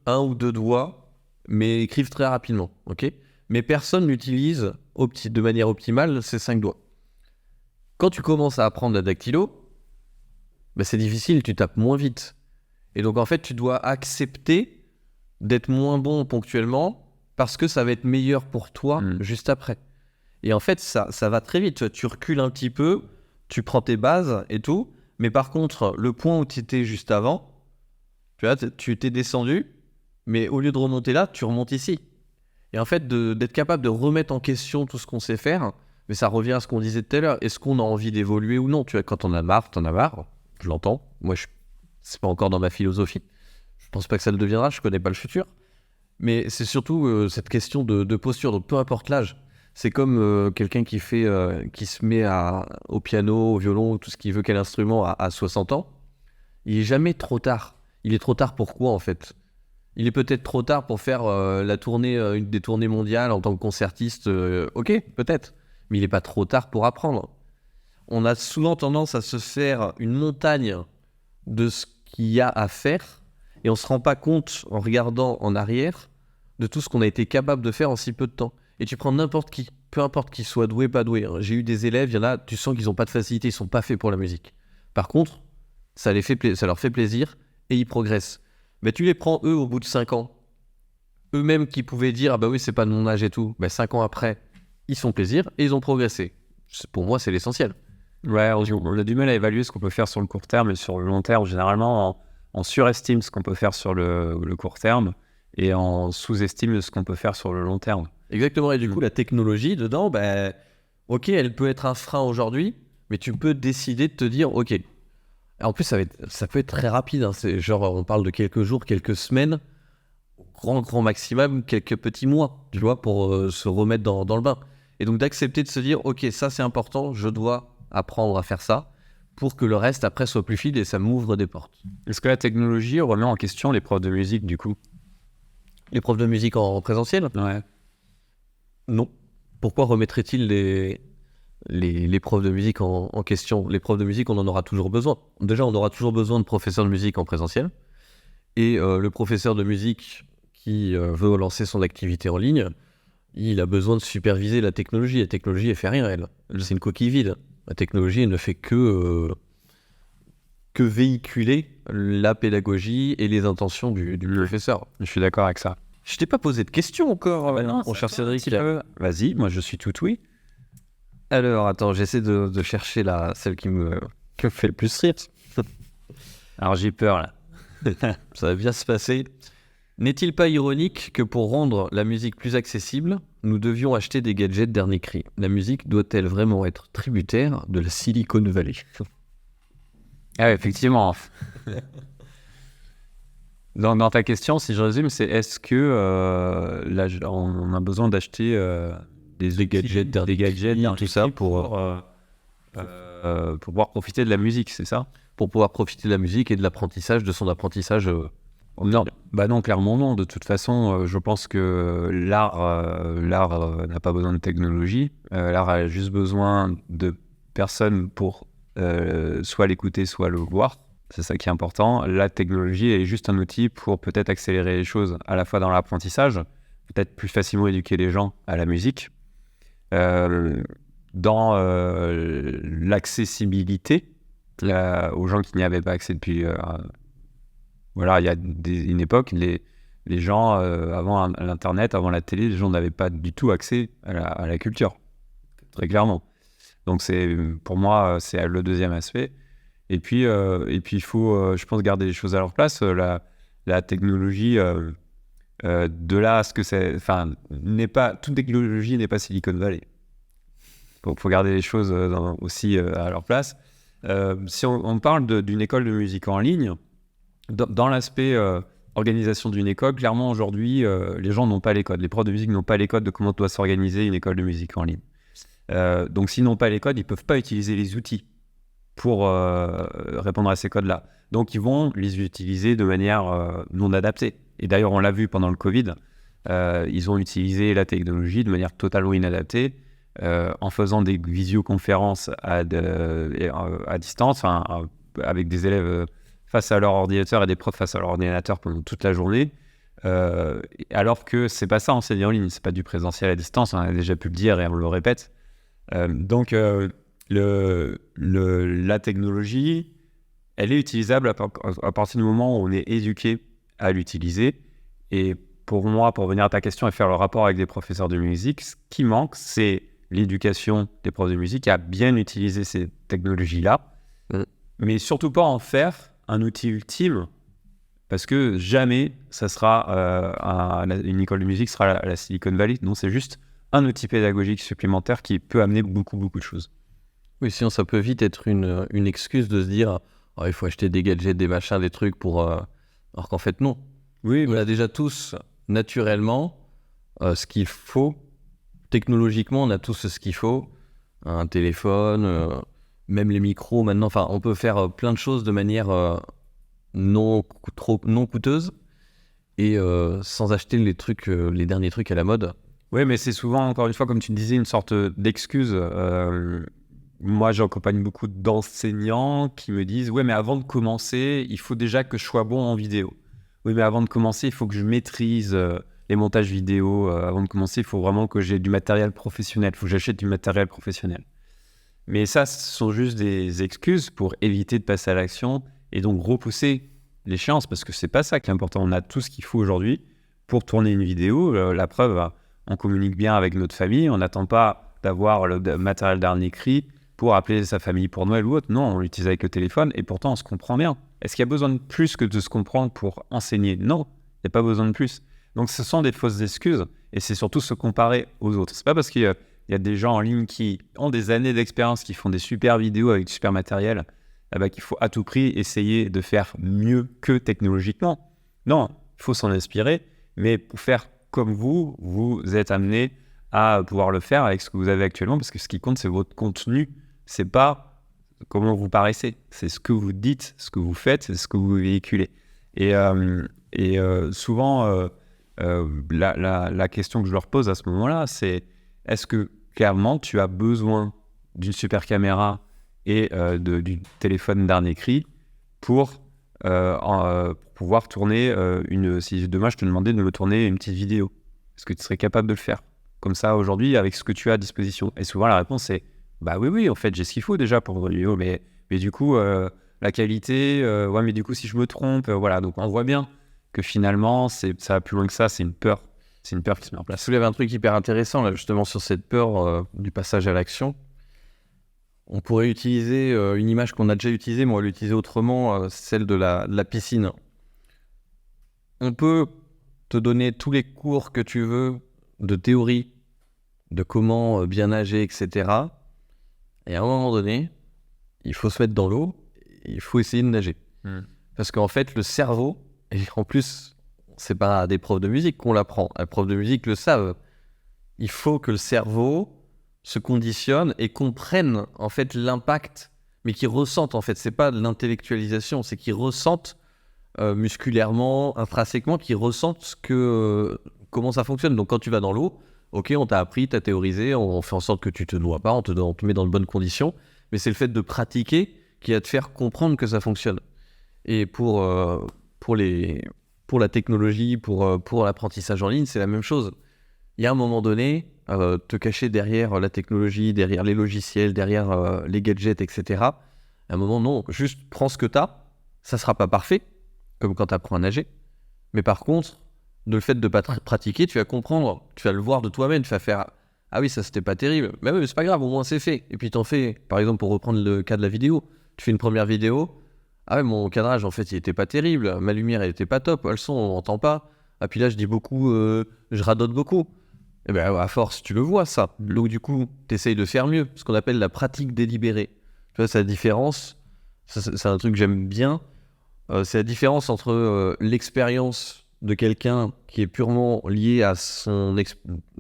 1 ou 2 doigts, mais écrivent très rapidement, ok ? Mais personne n'utilise de manière optimale ces 5 doigts. Quand tu commences à apprendre la dactylo, c'est difficile, tu tapes moins vite. Et donc en fait, tu dois accepter d'être moins bon ponctuellement parce que ça va être meilleur pour toi juste après. Et en fait, ça va très vite. Tu recules un petit peu, tu prends tes bases et tout. Mais par contre, le point où tu étais juste avant, tu vois, tu t'es descendu, mais au lieu de remonter là, tu remontes ici. Et en fait, d'être capable de remettre en question tout ce qu'on sait faire, mais ça revient à ce qu'on disait tout à l'heure. Est-ce qu'on a envie d'évoluer ou non? Tu vois, quand on a marre, t'en as marre. Je l'entends. Moi, c'est pas encore dans ma philosophie. Je pense pas que ça le deviendra. Je connais pas le futur. Mais c'est surtout cette question de posture. Donc, peu importe l'âge. C'est comme quelqu'un qui se met au piano, au violon, tout ce qu'il veut, quel instrument, à 60 ans. Il est jamais trop tard. Il est trop tard pour quoi, en fait? Il est peut-être trop tard pour faire la tournée, une des tournées mondiales en tant que concertiste. Ok, peut-être. Mais il n'est pas trop tard pour apprendre. On a souvent tendance à se faire une montagne de ce qu'il y a à faire et on ne se rend pas compte en regardant en arrière de tout ce qu'on a été capable de faire en si peu de temps. Et tu prends n'importe qui, peu importe qu'il soit doué, pas doué. J'ai eu des élèves, il y en a, tu sens qu'ils n'ont pas de facilité, ils ne sont pas faits pour la musique. Par contre, ça leur fait plaisir et ils progressent. Mais tu les prends eux au bout de 5 ans, eux-mêmes qui pouvaient dire ah bah oui c'est pas de mon âge et tout, 5 ans après ils se font plaisir et ils ont progressé. Pour moi c'est l'essentiel. Ouais, on a du mal à évaluer ce qu'on peut faire sur le court terme et sur le long terme. Généralement, on surestime ce qu'on peut faire sur le court terme et on sous-estime ce qu'on peut faire sur le long terme. Exactement, et du coup la technologie dedans, ok, elle peut être un frein aujourd'hui, mais tu peux décider de te dire ok. En plus, ça peut être très rapide. C'est genre, on parle de quelques jours, quelques semaines, au grand maximum, quelques petits mois, tu vois, pour se remettre dans le bain. Et donc, d'accepter de se dire, ok, ça c'est important, je dois apprendre à faire ça pour que le reste, après, soit plus fluide et ça m'ouvre des portes. Est-ce que la technologie remet en question les profs de musique, du coup? Les profs de musique en présentiel? Ouais. Non. Pourquoi remettrait-il les profs de musique en question? Les profs de musique, on en aura toujours besoin. Déjà, on aura toujours besoin de professeurs de musique en présentiel. Et le professeur de musique qui veut lancer son activité en ligne, il a besoin de superviser la technologie. La technologie, elle fait rien, elle. C'est une coquille vide. La technologie, elle ne fait que véhiculer la pédagogie et les intentions du professeur. Je suis d'accord avec ça. Je t'ai pas posé de questions encore, non, mon cher Cédric. Vas-y, moi je suis tout oui. Alors, attends, j'essaie de chercher celle qui me fait le plus rire. Alors j'ai peur là. Ça va bien se passer. N'est-il pas ironique que pour rendre la musique plus accessible, nous devions acheter des gadgets dernier cri? La musique doit-elle vraiment être tributaire de la Silicon Valley? Ah ouais, effectivement. Dans ta question, si je résume, c'est est-ce que là, on a besoin d'acheter des gadgets, tout ça pour pouvoir profiter de la musique, c'est ça? Pour pouvoir profiter de la musique et de l'apprentissage, de son apprentissage. Non, non, clairement non. De toute façon, je pense que l'art n'a pas besoin de technologie. L'art a juste besoin de personnes pour soit l'écouter, soit le voir. C'est ça qui est important. La technologie est juste un outil pour peut-être accélérer les choses, à la fois dans l'apprentissage, peut-être plus facilement éduquer les gens à la musique, dans l'accessibilité aux gens qui n'y avaient pas accès depuis... Voilà, il y a une époque, les gens, avant l'Internet, avant la télé, les gens n'avaient pas du tout accès à la culture, très clairement. Donc, pour moi, c'est le deuxième aspect. Et puis, il faut, je pense, garder les choses à leur place. La technologie, de là à ce que c'est... Enfin, toute technologie n'est pas Silicon Valley. Il faut garder les choses aussi à leur place. Si on parle d'une école de musique en ligne, dans l'aspect organisation d'une école, clairement aujourd'hui, les gens n'ont pas les codes. Les profs de musique n'ont pas les codes de comment doit s'organiser une école de musique en ligne. Donc s'ils n'ont pas les codes, ils ne peuvent pas utiliser les outils pour répondre à ces codes-là. Donc ils vont les utiliser de manière non adaptée. Et d'ailleurs, on l'a vu pendant le Covid, ils ont utilisé la technologie de manière totalement inadaptée, en faisant des visioconférences à distance, avec des élèves face à leur ordinateur et des profs face à leur ordinateur pendant toute la journée, alors que c'est pas ça enseigner en ligne, c'est pas du présentiel à distance, on a déjà pu le dire et on le répète. Donc la technologie, elle est utilisable à partir du moment où on est éduqué à l'utiliser, Et pour moi, pour revenir à ta question et faire le rapport avec des professeurs de musique, ce qui manque, c'est l'éducation des profs de musique à bien utiliser ces technologies-là, mais surtout pas en faire un outil ultime, parce que jamais ça sera une école de musique sera la Silicon Valley. Non, c'est juste un outil pédagogique supplémentaire qui peut amener beaucoup, beaucoup de choses. Oui, sinon ça peut vite être une excuse de se dire oh, il faut acheter des gadgets, des machins, des trucs pour... Alors qu'en fait, non. Oui, On a déjà tous, naturellement, ce qu'il faut. Technologiquement, on a tous ce qu'il faut. Un téléphone, même les micros maintenant. Enfin, on peut faire plein de choses de manière non coûteuse et sans acheter les derniers trucs à la mode. Oui, mais c'est souvent, encore une fois, comme tu disais, une sorte d'excuse. Moi, j'accompagne beaucoup d'enseignants qui me disent « Ouais, mais avant de commencer, il faut déjà que je sois bon en vidéo. Oui, mais avant de commencer, il faut que je maîtrise les montages vidéo. Avant de commencer, il faut vraiment que j'ai du matériel professionnel. Il faut que j'achète du matériel professionnel. » Mais ça, ce sont juste des excuses pour éviter de passer à l'action et donc repousser l'échéance, parce que c'est pas ça qui est important. On a tout ce qu'il faut aujourd'hui pour tourner une vidéo. La preuve, on communique bien avec notre famille. On n'attend pas d'avoir le matériel dernier cri pour appeler sa famille pour Noël ou autre. Non, on l'utilise avec le téléphone et pourtant on se comprend bien. Est-ce qu'il y a besoin de plus que de se comprendre pour enseigner ? Non, il n'y a pas besoin de plus. Donc ce sont des fausses excuses et c'est surtout se comparer aux autres. C'est pas parce qu'il y a des gens en ligne qui ont des années d'expérience, qui font des super vidéos avec du super matériel, qu'il faut à tout prix essayer de faire mieux que technologiquement. Non, il faut s'en inspirer, mais pour faire comme vous êtes amené à pouvoir le faire avec ce que vous avez actuellement, parce que ce qui compte, c'est votre contenu. C'est pas comment vous paraissez, c'est ce que vous dites, ce que vous faites, c'est ce que vous véhiculez. Et souvent, la question que je leur pose à ce moment-là, c'est est-ce que clairement tu as besoin d'une super caméra et du téléphone dernier cri pour pouvoir tourner si demain je te demandais de me tourner une petite vidéo, est-ce que tu serais capable de le faire comme ça aujourd'hui avec ce que tu as à disposition? Et souvent la réponse c'est bah oui, en fait j'ai ce qu'il faut déjà pour une vidéo, mais du coup la qualité, ouais, mais du coup si je me trompe, voilà. Donc on voit bien que finalement ça va plus loin que ça, c'est une peur qui se met en place. Je soulève un truc hyper intéressant là, justement sur cette peur du passage à l'action. On pourrait utiliser une image qu'on a déjà utilisée, mais on va l'utiliser autrement, celle de la piscine. On peut te donner tous les cours que tu veux de théorie, de comment bien nager, etc. Et à un moment donné, il faut se mettre dans l'eau, il faut essayer de nager. Parce qu'en fait, le cerveau, et en plus, c'est pas des profs de musique qu'on l'apprend, les profs de musique le savent. Il faut que le cerveau se conditionne et comprenne en fait l'impact, mais qu'ils ressentent en fait. C'est pas de l'intellectualisation, c'est qu'ils ressentent musculairement, intrinsèquement, qu'ils ressentent comment ça fonctionne. Donc quand tu vas dans l'eau, ok, on t'a appris, t'as théorisé, on fait en sorte que tu te noies pas, on te met dans de bonnes conditions, mais c'est le fait de pratiquer qui va te faire comprendre que ça fonctionne. Et pour la technologie, pour l'apprentissage en ligne, c'est la même chose. Il y a un moment donné, te cacher derrière la technologie, derrière les logiciels, derrière les gadgets, etc. À un moment, non, juste prends ce que tu as. Ça ne sera pas parfait, comme quand tu apprends à nager. Mais par contre, le fait de pas pratiquer, tu vas comprendre, tu vas le voir de toi-même, tu vas faire « Ah oui, ça, c'était pas terrible. Mais oui, mais c'est pas grave, au moins c'est fait. » Et puis t'en fais, par exemple, pour reprendre le cas de la vidéo, tu fais une première vidéo. « Ah ouais, mon cadrage, en fait, il était pas terrible. Ma lumière, elle était pas top. Le son, on n'entend pas. Ah puis là, je dis beaucoup, je radote beaucoup. » Et bien, à force, tu le vois, ça. Donc, du coup, tu essayes de faire mieux. Ce qu'on appelle la pratique délibérée. Tu vois, c'est la différence. C'est un truc que j'aime bien. C'est la différence entre l'expérience de quelqu'un qui est purement liée à son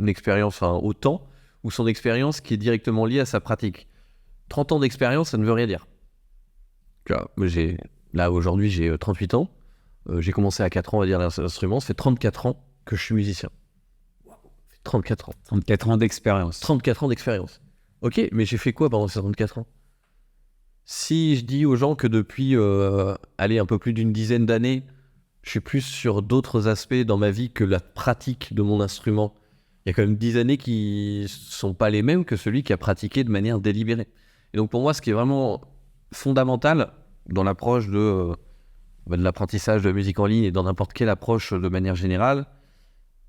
expérience, au temps, ou son expérience qui est directement liée à sa pratique. 30 ans d'expérience, ça ne veut rien dire. Tu vois, là, aujourd'hui, j'ai 38 ans. J'ai commencé à 4 ans, on va dire, l'instrument. Ça fait 34 ans que je suis musicien. 34 ans. 34 ans d'expérience. 34 ans d'expérience. Ok, mais j'ai fait quoi pendant ces 34 ans ? Si je dis aux gens que depuis, un peu plus d'une dizaine d'années, je suis plus sur d'autres aspects dans ma vie que la pratique de mon instrument, il y a quand même 10 années qui sont pas les mêmes que celui qui a pratiqué de manière délibérée. Et donc pour moi, ce qui est vraiment fondamental dans l'approche de de l'apprentissage de la musique en ligne et dans n'importe quelle approche de manière générale,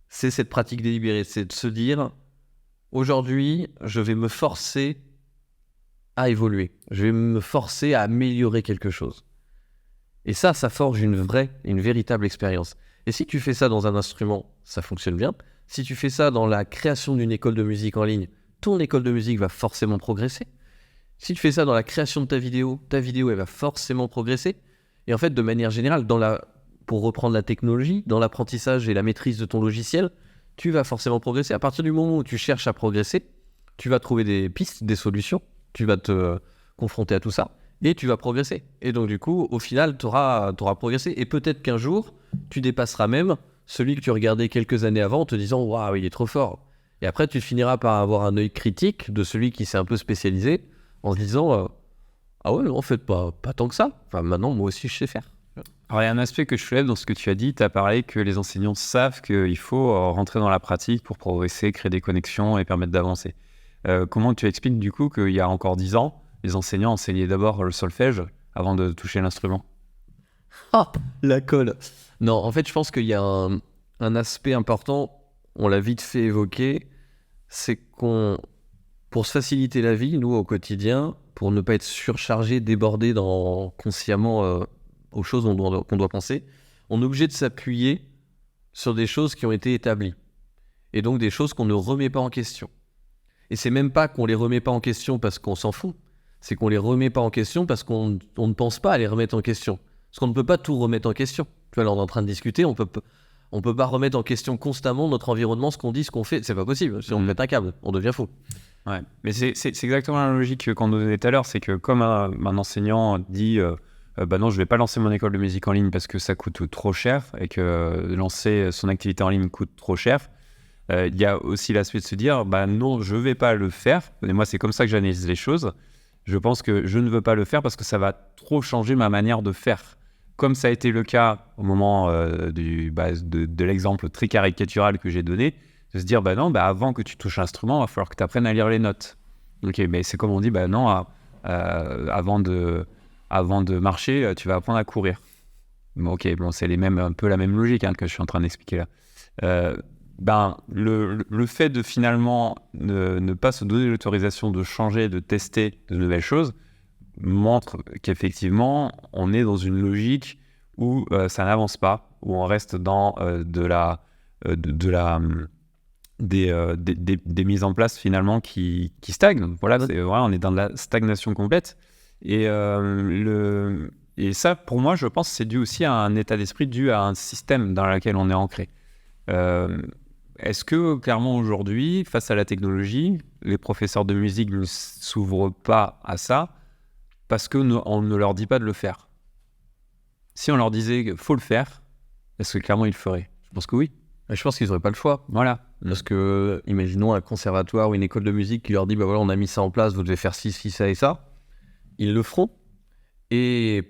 c'est cette pratique délibérée, c'est de se dire aujourd'hui, je vais me forcer à évoluer, je vais me forcer à améliorer quelque chose. Et ça forge une véritable expérience. Et si tu fais ça dans un instrument, ça fonctionne bien. Si tu fais ça dans la création d'une école de musique en ligne, ton école de musique va forcément progresser. Si tu fais ça dans la création de ta vidéo elle va forcément progresser. Et en fait, de manière générale, pour reprendre la technologie, dans l'apprentissage et la maîtrise de ton logiciel, tu vas forcément progresser. À partir du moment où tu cherches à progresser, tu vas trouver des pistes, des solutions, tu vas te confronter à tout ça et tu vas progresser. Et donc du coup, au final, tu auras progressé. Et peut-être qu'un jour, tu dépasseras même celui que tu regardais quelques années avant en te disant « Waouh, il est trop fort ». Et après, tu finiras par avoir un œil critique de celui qui s'est un peu spécialisé en se disant ah ouais, non, en fait, pas tant que ça. Enfin, maintenant, moi aussi, je sais faire. Alors, il y a un aspect que je soulève dans ce que tu as dit. Tu as parlé que les enseignants savent qu'il faut rentrer dans la pratique pour progresser, créer des connexions et permettre d'avancer. Comment tu expliques du coup qu'il y a encore 10 ans, les enseignants enseignaient d'abord le solfège avant de toucher l'instrument? Ah, la colle. Non, en fait, je pense qu'il y a un aspect important, on l'a vite fait évoquer, c'est pour se faciliter la vie, nous, au quotidien, pour ne pas être surchargé, débordé consciemment aux choses qu'on doit penser, on est obligé de s'appuyer sur des choses qui ont été établies. Et donc des choses qu'on ne remet pas en question. Et c'est même pas qu'on les remet pas en question parce qu'on s'en fout, c'est qu'on les remet pas en question parce qu'on ne pense pas à les remettre en question. Parce qu'on ne peut pas tout remettre en question. Tu vois, là, on est en train de discuter, on peut pas remettre en question constamment notre environnement, ce qu'on dit, ce qu'on fait. C'est pas possible. Si on met un câble, on devient fou. Ouais, mais c'est exactement la logique qu'on nous donnait tout à l'heure. C'est que comme un enseignant dit bah non, je vais pas lancer mon école de musique en ligne parce que ça coûte trop cher et que lancer son activité en ligne coûte trop cher. Il y a aussi l'aspect de se dire bah non, je vais pas le faire. Et moi, c'est comme ça que j'analyse les choses. Je pense que je ne veux pas le faire parce que ça va trop changer ma manière de faire. Comme ça a été le cas au moment de l'exemple très caricatural que j'ai donné, de se dire bah non, bah avant que tu touches l'instrument, il va falloir que tu apprennes à lire les notes. Ok, mais c'est comme on dit bah non, avant de marcher, tu vas apprendre à courir. Bon, ok, bon, c'est un peu la même logique que je suis en train d'expliquer là. Le fait de finalement ne pas se donner l'autorisation de changer, de tester de nouvelles choses, montre qu'effectivement, on est dans une logique où ça n'avance pas, où on reste dans des mises en place finalement qui stagnent. Voilà, on est dans de la stagnation complète. Et ça, pour moi, je pense que c'est dû aussi à un état d'esprit, dû à un système dans lequel on est ancré. Est-ce que, clairement, aujourd'hui, face à la technologie, les professeurs de musique ne s'ouvrent pas à ça parce qu'on ne leur dit pas de le faire? Si on leur disait qu'il faut le faire, est-ce que, clairement, ils le feraient? Je pense que oui. Je pense qu'ils n'auraient pas le choix. Voilà. Parce que, imaginons un conservatoire ou une école de musique qui leur dit bah voilà, on a mis ça en place, vous devez faire ci, ça et ça. Ils le feront. Et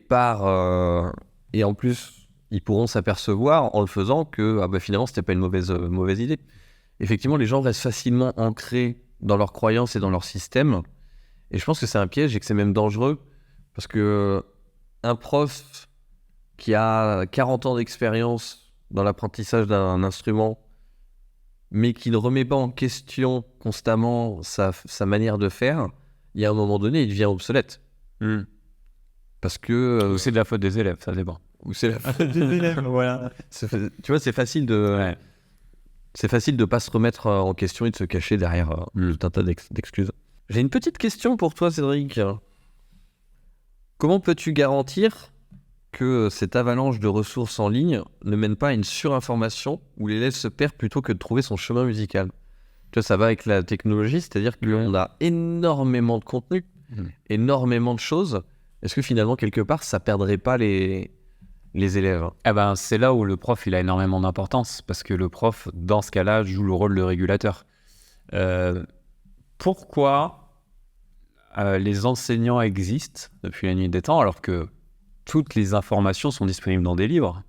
en plus, ils pourront s'apercevoir en le faisant que finalement, c'était pas une mauvaise idée. Effectivement, les gens restent facilement ancrés dans leurs croyances et dans leur système. Et je pense que c'est un piège et que c'est même dangereux. Parce que un prof qui a 40 ans d'expérience dans l'apprentissage d'un instrument, mais qui ne remet pas en question constamment sa manière de faire, il y a un moment donné, il devient obsolète. Parce que... Ou c'est de la faute des élèves, ça dépend. Ou c'est la faute des élèves, voilà. Tu vois, c'est facile de pas se remettre en question et de se cacher derrière tout un tas d'excuses. J'ai une petite question pour toi, Cédric. Comment peux-tu garantir que cette avalanche de ressources en ligne ne mène pas à une surinformation où l'élève se perd plutôt que de trouver son chemin musical? Tu vois, ça va avec la technologie, c'est-à-dire qu'on a énormément de contenu, énormément de choses. Est-ce que finalement, quelque part, ça perdrait pas les élèves? C'est là où le prof il a énormément d'importance, parce que le prof, dans ce cas-là, joue le rôle de régulateur. Pourquoi les enseignants existent depuis la nuit des temps, alors que toutes les informations sont disponibles dans des livres?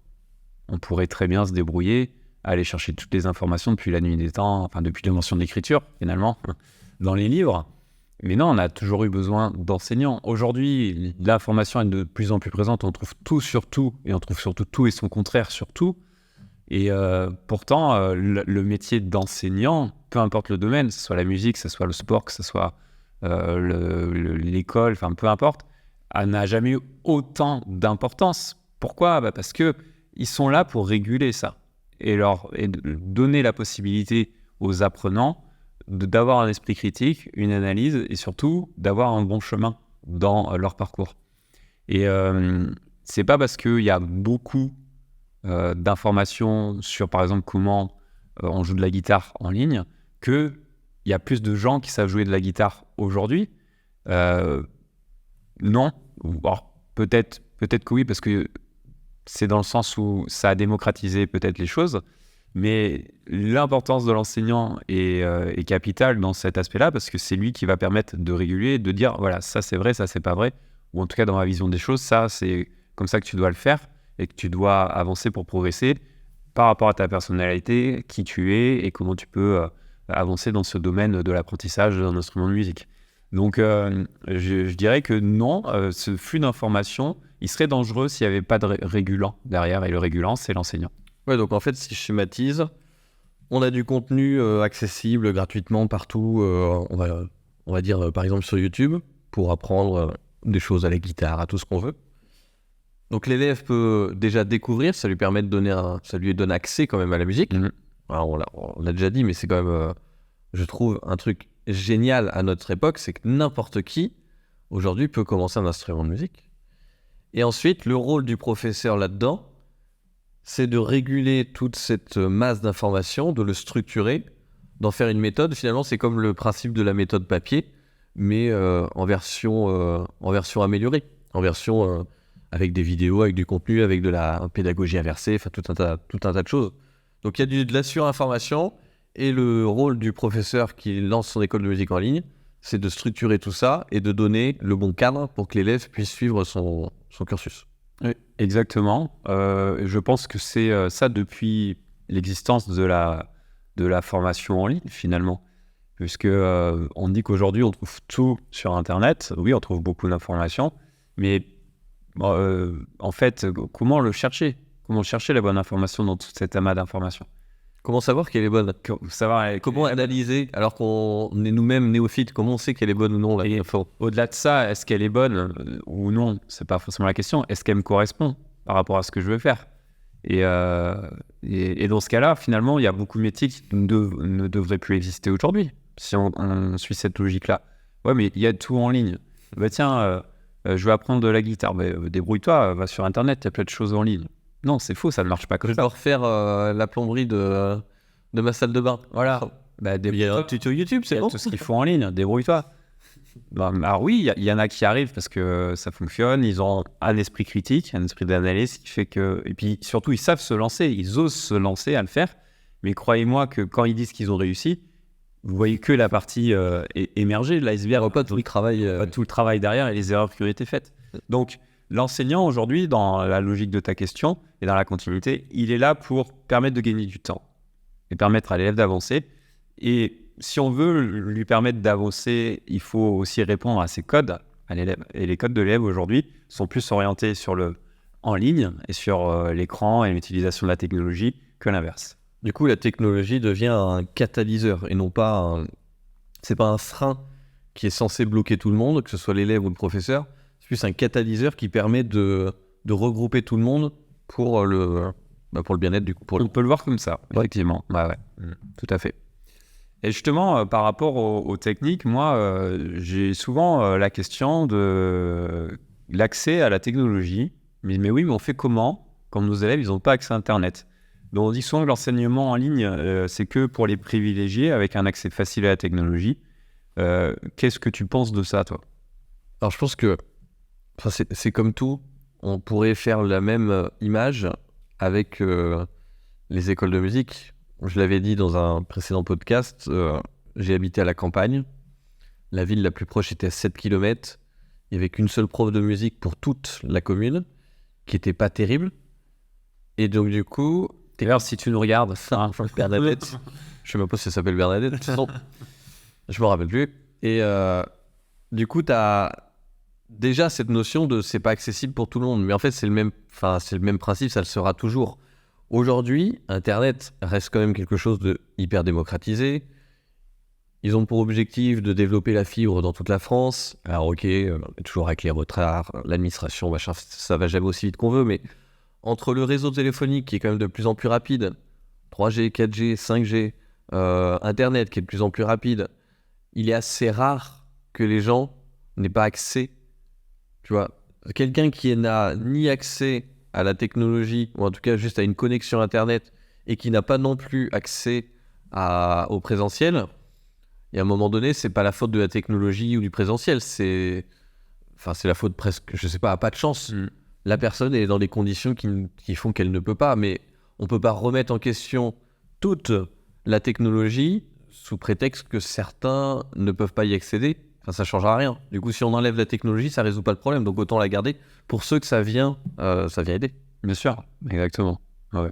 On pourrait très bien se débrouiller, aller chercher toutes les informations depuis la nuit des temps, enfin depuis l'invention de l'écriture, finalement, dans les livres. Mais non, on a toujours eu besoin d'enseignants. Aujourd'hui, l'information est de plus en plus présente. On trouve tout sur tout, et on trouve surtout tout et son contraire sur tout. Et pourtant, le métier d'enseignant, peu importe le domaine, que ce soit la musique, que ce soit le sport, que ce soit l'école, enfin peu importe, n'a jamais eu autant d'importance. Pourquoi ? Parce qu'ils sont là pour réguler ça et donner la possibilité aux apprenants d'avoir un esprit critique, une analyse et surtout d'avoir un bon chemin dans leur parcours. Et c'est pas parce qu'il y a beaucoup d'informations sur, par exemple, comment on joue de la guitare en ligne qu'il y a plus de gens qui savent jouer de la guitare aujourd'hui. Non. Alors, peut-être que oui, parce que c'est dans le sens où ça a démocratisé peut-être les choses, mais l'importance de l'enseignant est capitale dans cet aspect-là, parce que c'est lui qui va permettre de réguler, de dire, voilà, ça c'est vrai, ça c'est pas vrai, ou en tout cas dans ma vision des choses, ça c'est comme ça que tu dois le faire, et que tu dois avancer pour progresser par rapport à ta personnalité, qui tu es, et comment tu peux avancer dans ce domaine de l'apprentissage d'un instrument de musique. Donc, je dirais que non, ce flux d'informations, il serait dangereux s'il n'y avait pas de régulant derrière, et le régulant, c'est l'enseignant. Ouais, donc en fait, si je schématise, on a du contenu accessible gratuitement partout, on va dire par exemple sur YouTube, pour apprendre des choses à la guitare, à tout ce qu'on veut. Donc l'élève peut déjà découvrir, ça lui permet ça lui donne accès quand même à la musique. Alors, on l'a déjà dit, mais c'est quand même, je trouve, un truc génial à notre époque, c'est que n'importe qui, aujourd'hui, peut commencer un instrument de musique. Et ensuite, le rôle du professeur là-dedans, c'est de réguler toute cette masse d'informations, de le structurer, d'en faire une méthode. Finalement, c'est comme le principe de la méthode papier, mais en version améliorée, en version avec des vidéos, avec du contenu, avec de la pédagogie inversée, enfin tout un tas de choses. Donc il y a de la surinformation, et le rôle du professeur qui lance son école de musique en ligne, c'est de structurer tout ça et de donner le bon cadre pour que l'élève puisse suivre son cursus. Oui, exactement. Je pense que c'est ça depuis l'existence de la formation en ligne, finalement. Puisque on dit qu'aujourd'hui, on trouve tout sur Internet. Oui, on trouve beaucoup d'informations. Mais en fait, comment le chercher ? Comment chercher la bonne information dans tout cet amas d'informations ? Comment savoir qu'elle est bonne ? Comment analyser, alors qu'on est nous-mêmes néophytes, comment on sait qu'elle est bonne ou non là ? Au-delà de ça, est-ce qu'elle est bonne ou non ? C'est pas forcément la question. Est-ce qu'elle me correspond par rapport à ce que je veux faire ? Et dans ce cas-là, finalement, il y a beaucoup de métiers qui ne devraient plus exister aujourd'hui, si on suit cette logique-là. Ouais, mais il y a tout en ligne. Bah tiens, je veux apprendre de la guitare. Bah, débrouille-toi, va sur Internet, il y a plein de choses en ligne. Non, c'est faux, ça ne marche pas comme ça. Je vais refaire la plomberie de ma salle de bain. Voilà. Bah, il y a un tuto YouTube, c'est bon. Tout ce qu'il faut en ligne, débrouille-toi. Alors oui, il y en a qui arrivent parce que ça fonctionne, ils ont un esprit critique, un esprit d'analyse qui fait que... Et puis surtout, ils savent se lancer, ils osent se lancer à le faire. Mais croyez-moi que quand ils disent qu'ils ont réussi, vous voyez que la partie émergée de l'iceberg. On voit pas tout le travail. Pas tout le travail derrière et les erreurs qui ont été faites. Donc... L'enseignant, aujourd'hui, dans la logique de ta question et dans la continuité, il est là pour permettre de gagner du temps et permettre à l'élève d'avancer. Et si on veut lui permettre d'avancer, il faut aussi répondre à ses codes à l'élève. Et les codes de l'élève, aujourd'hui, sont plus orientés sur le en ligne et sur l'écran et l'utilisation de la technologie que l'inverse. Du coup, la technologie devient un catalyseur et non pas c'est pas un frein qui est censé bloquer tout le monde, que ce soit l'élève ou le professeur. C'est plus un catalyseur qui permet de regrouper tout le monde pour le bien-être du coup. On peut le voir comme ça, effectivement. Ouais. Tout à fait. Et justement, par rapport aux techniques, moi, j'ai souvent la question de l'accès à la technologie. Mais oui, mais on fait comment quand nos élèves, ils n'ont pas accès à Internet ? Donc on dit souvent que l'enseignement en ligne, c'est que pour les privilégiés, avec un accès facile à la technologie. Qu'est-ce que tu penses de ça, toi ? Alors je pense que c'est comme tout, on pourrait faire la même image avec les écoles de musique. Je l'avais dit dans un précédent podcast, j'ai habité à la campagne. La ville la plus proche était à 7 km. Il n'y avait qu'une seule prof de musique pour toute la commune, qui n'était pas terrible. Et donc du coup... D'ailleurs, si tu nous regardes, Bernadette, je ne sais même pas si ça s'appelle Bernadette. Non, je ne me rappelle plus. Et Du coup, tu as déjà cette notion de c'est pas accessible pour tout le monde. Mais en fait, c'est le même principe, ça le sera toujours. Aujourd'hui, Internet reste quand même quelque chose de hyper démocratisé. Ils ont pour objectif de développer la fibre dans toute la France. Alors ok, toujours avec les retards, l'administration, machin, ça va jamais aussi vite qu'on veut, mais entre le réseau téléphonique qui est quand même de plus en plus rapide, 3G, 4G, 5G, Internet qui est de plus en plus rapide, il est assez rare que les gens n'aient pas accès. Tu vois, quelqu'un qui n'a ni accès à la technologie, ou en tout cas juste à une connexion Internet, et qui n'a pas non plus accès au présentiel, et à un moment donné, c'est pas la faute de la technologie ou du présentiel, c'est la faute presque, je sais pas, à pas de chance. La personne est dans des conditions qui font qu'elle ne peut pas, mais on peut pas remettre en question toute la technologie sous prétexte que certains ne peuvent pas y accéder. Enfin, ça changera rien. Du coup, si on enlève la technologie, ça résout pas le problème. Donc autant la garder pour ceux que ça vient aider. Bien sûr, exactement. Ouais.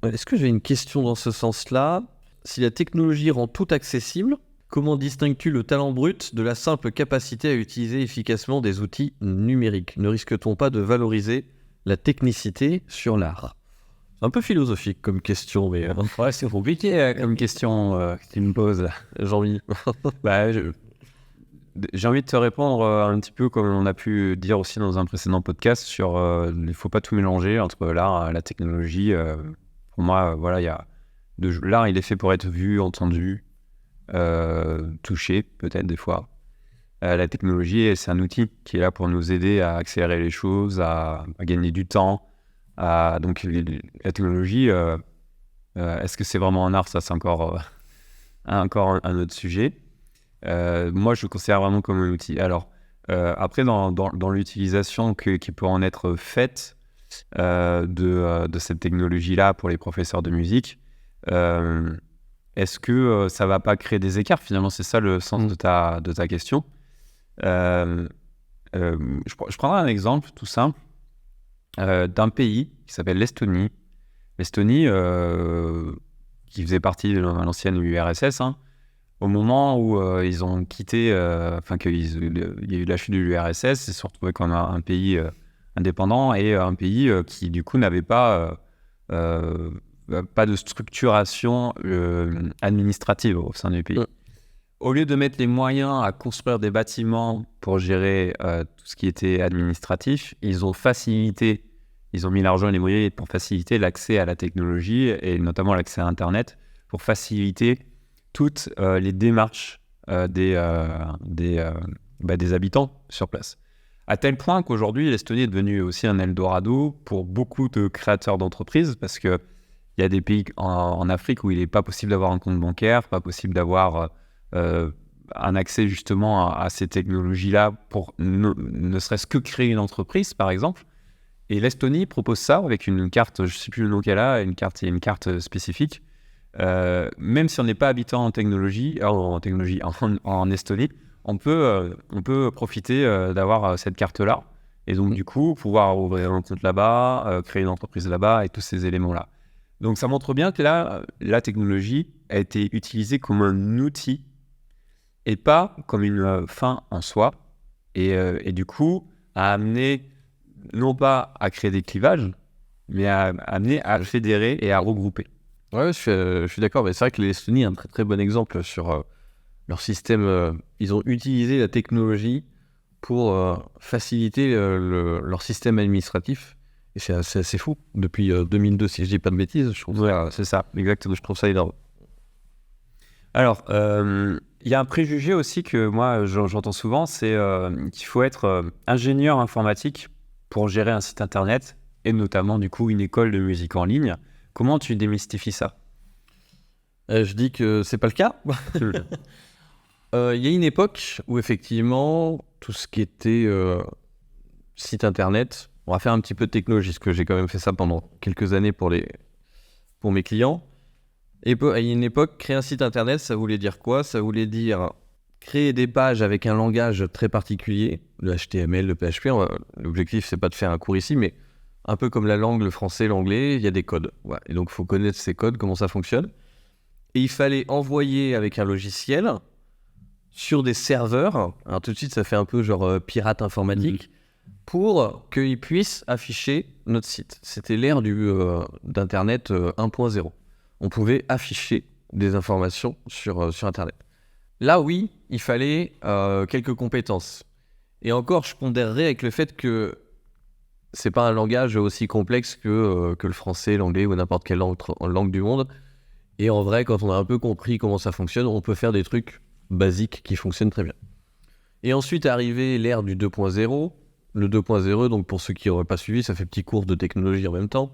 Est-ce que j'ai une question dans ce sens-là? Si la technologie rend tout accessible, comment distingues-tu le talent brut de la simple capacité à utiliser efficacement des outils numériques? Ne risque-t-on pas de valoriser la technicité sur l'art? C'est un peu philosophique comme question, mais... Ouais, c'est compliqué comme question que tu me poses. Jean-Mi. Bah, j'ai envie de te répondre un petit peu comme on a pu dire aussi dans un précédent podcast sur il ne faut pas tout mélanger entre l'art et la technologie. Pour moi, voilà, l'art, il est fait pour être vu, entendu, touché peut-être des fois. La technologie, c'est un outil qui est là pour nous aider à accélérer les choses, à gagner du temps. Donc la technologie, est-ce que c'est vraiment un art? Ça, c'est encore un autre sujet. Moi, je le considère vraiment comme un outil. Alors, après, dans l'utilisation qui peut en être faite de cette technologie-là pour les professeurs de musique, est-ce que ça va pas créer des écarts? Finalement, c'est ça le sens de ta question. Je prendrai un exemple tout simple d'un pays qui s'appelle l'Estonie. L'Estonie, qui faisait partie de l'ancienne URSS, au moment où ils ont quitté, il y a eu la chute de l'URSS, ils se sont retrouvés comme un pays indépendant et un pays qui du coup n'avait pas de structuration administrative au sein du pays. Au lieu de mettre les moyens à construire des bâtiments pour gérer tout ce qui était administratif, ils ont mis l'argent et les moyens pour faciliter l'accès à la technologie et notamment l'accès à Internet pour faciliter toutes les démarches des habitants sur place. À tel point qu'aujourd'hui, l'Estonie est devenue aussi un Eldorado pour beaucoup de créateurs d'entreprises parce qu'il y a des pays en Afrique où il n'est pas possible d'avoir un compte bancaire, pas possible d'avoir un accès justement à ces technologies-là pour ne serait-ce que créer une entreprise, par exemple. Et l'Estonie propose ça avec une carte, je ne sais plus le nom qu'elle a, il y a une carte spécifique. Même si on n'est pas habitant en Estonie, on peut profiter d'avoir cette carte-là. Et donc, du coup, pouvoir ouvrir un compte là-bas, créer une entreprise là-bas et tous ces éléments-là. Donc, ça montre bien que là, la technologie a été utilisée comme un outil et pas comme une fin en soi. Et du coup, a amené, non pas à créer des clivages, mais à amener à fédérer et à regrouper. Ouais, je suis d'accord, mais c'est vrai que l'Estonie est un très très bon exemple sur leur système. Ils ont utilisé la technologie pour faciliter leur système administratif. Et c'est assez fou. Depuis 2002, si je dis pas de bêtises, je trouve c'est ça, exactement. Je trouve ça énorme. Alors, il y a un préjugé aussi que moi j'entends souvent, c'est qu'il faut être ingénieur informatique pour gérer un site internet et notamment du coup une école de musique en ligne. Comment tu démystifies ça? Je dis que c'est pas le cas. Il y a une époque où effectivement tout ce qui était site internet, on va faire un petit peu de technologie, parce que j'ai quand même fait ça pendant quelques années pour mes clients. Et à une époque, créer un site internet, ça voulait dire quoi? Ça voulait dire créer des pages avec un langage très particulier, le HTML, le PHP. L'objectif, c'est pas de faire un cours ici, mais un peu comme la langue, le français, l'anglais, il y a des codes. Voilà. Et donc, il faut connaître ces codes, comment ça fonctionne. Et il fallait envoyer avec un logiciel sur des serveurs. Alors tout de suite, ça fait un peu genre pirate informatique, pour qu'ils puissent afficher notre site. C'était l'ère d'Internet 1.0. On pouvait afficher des informations sur Internet. Là, oui, il fallait quelques compétences. Et encore, je pondérerais avec le fait que c'est pas un langage aussi complexe que le français, l'anglais ou n'importe quelle langue du monde. Et en vrai, quand on a un peu compris comment ça fonctionne, on peut faire des trucs basiques qui fonctionnent très bien. Et ensuite est arrivé l'ère du 2.0. Le 2.0, donc pour ceux qui n'auraient pas suivi, ça fait petit cours de technologie en même temps.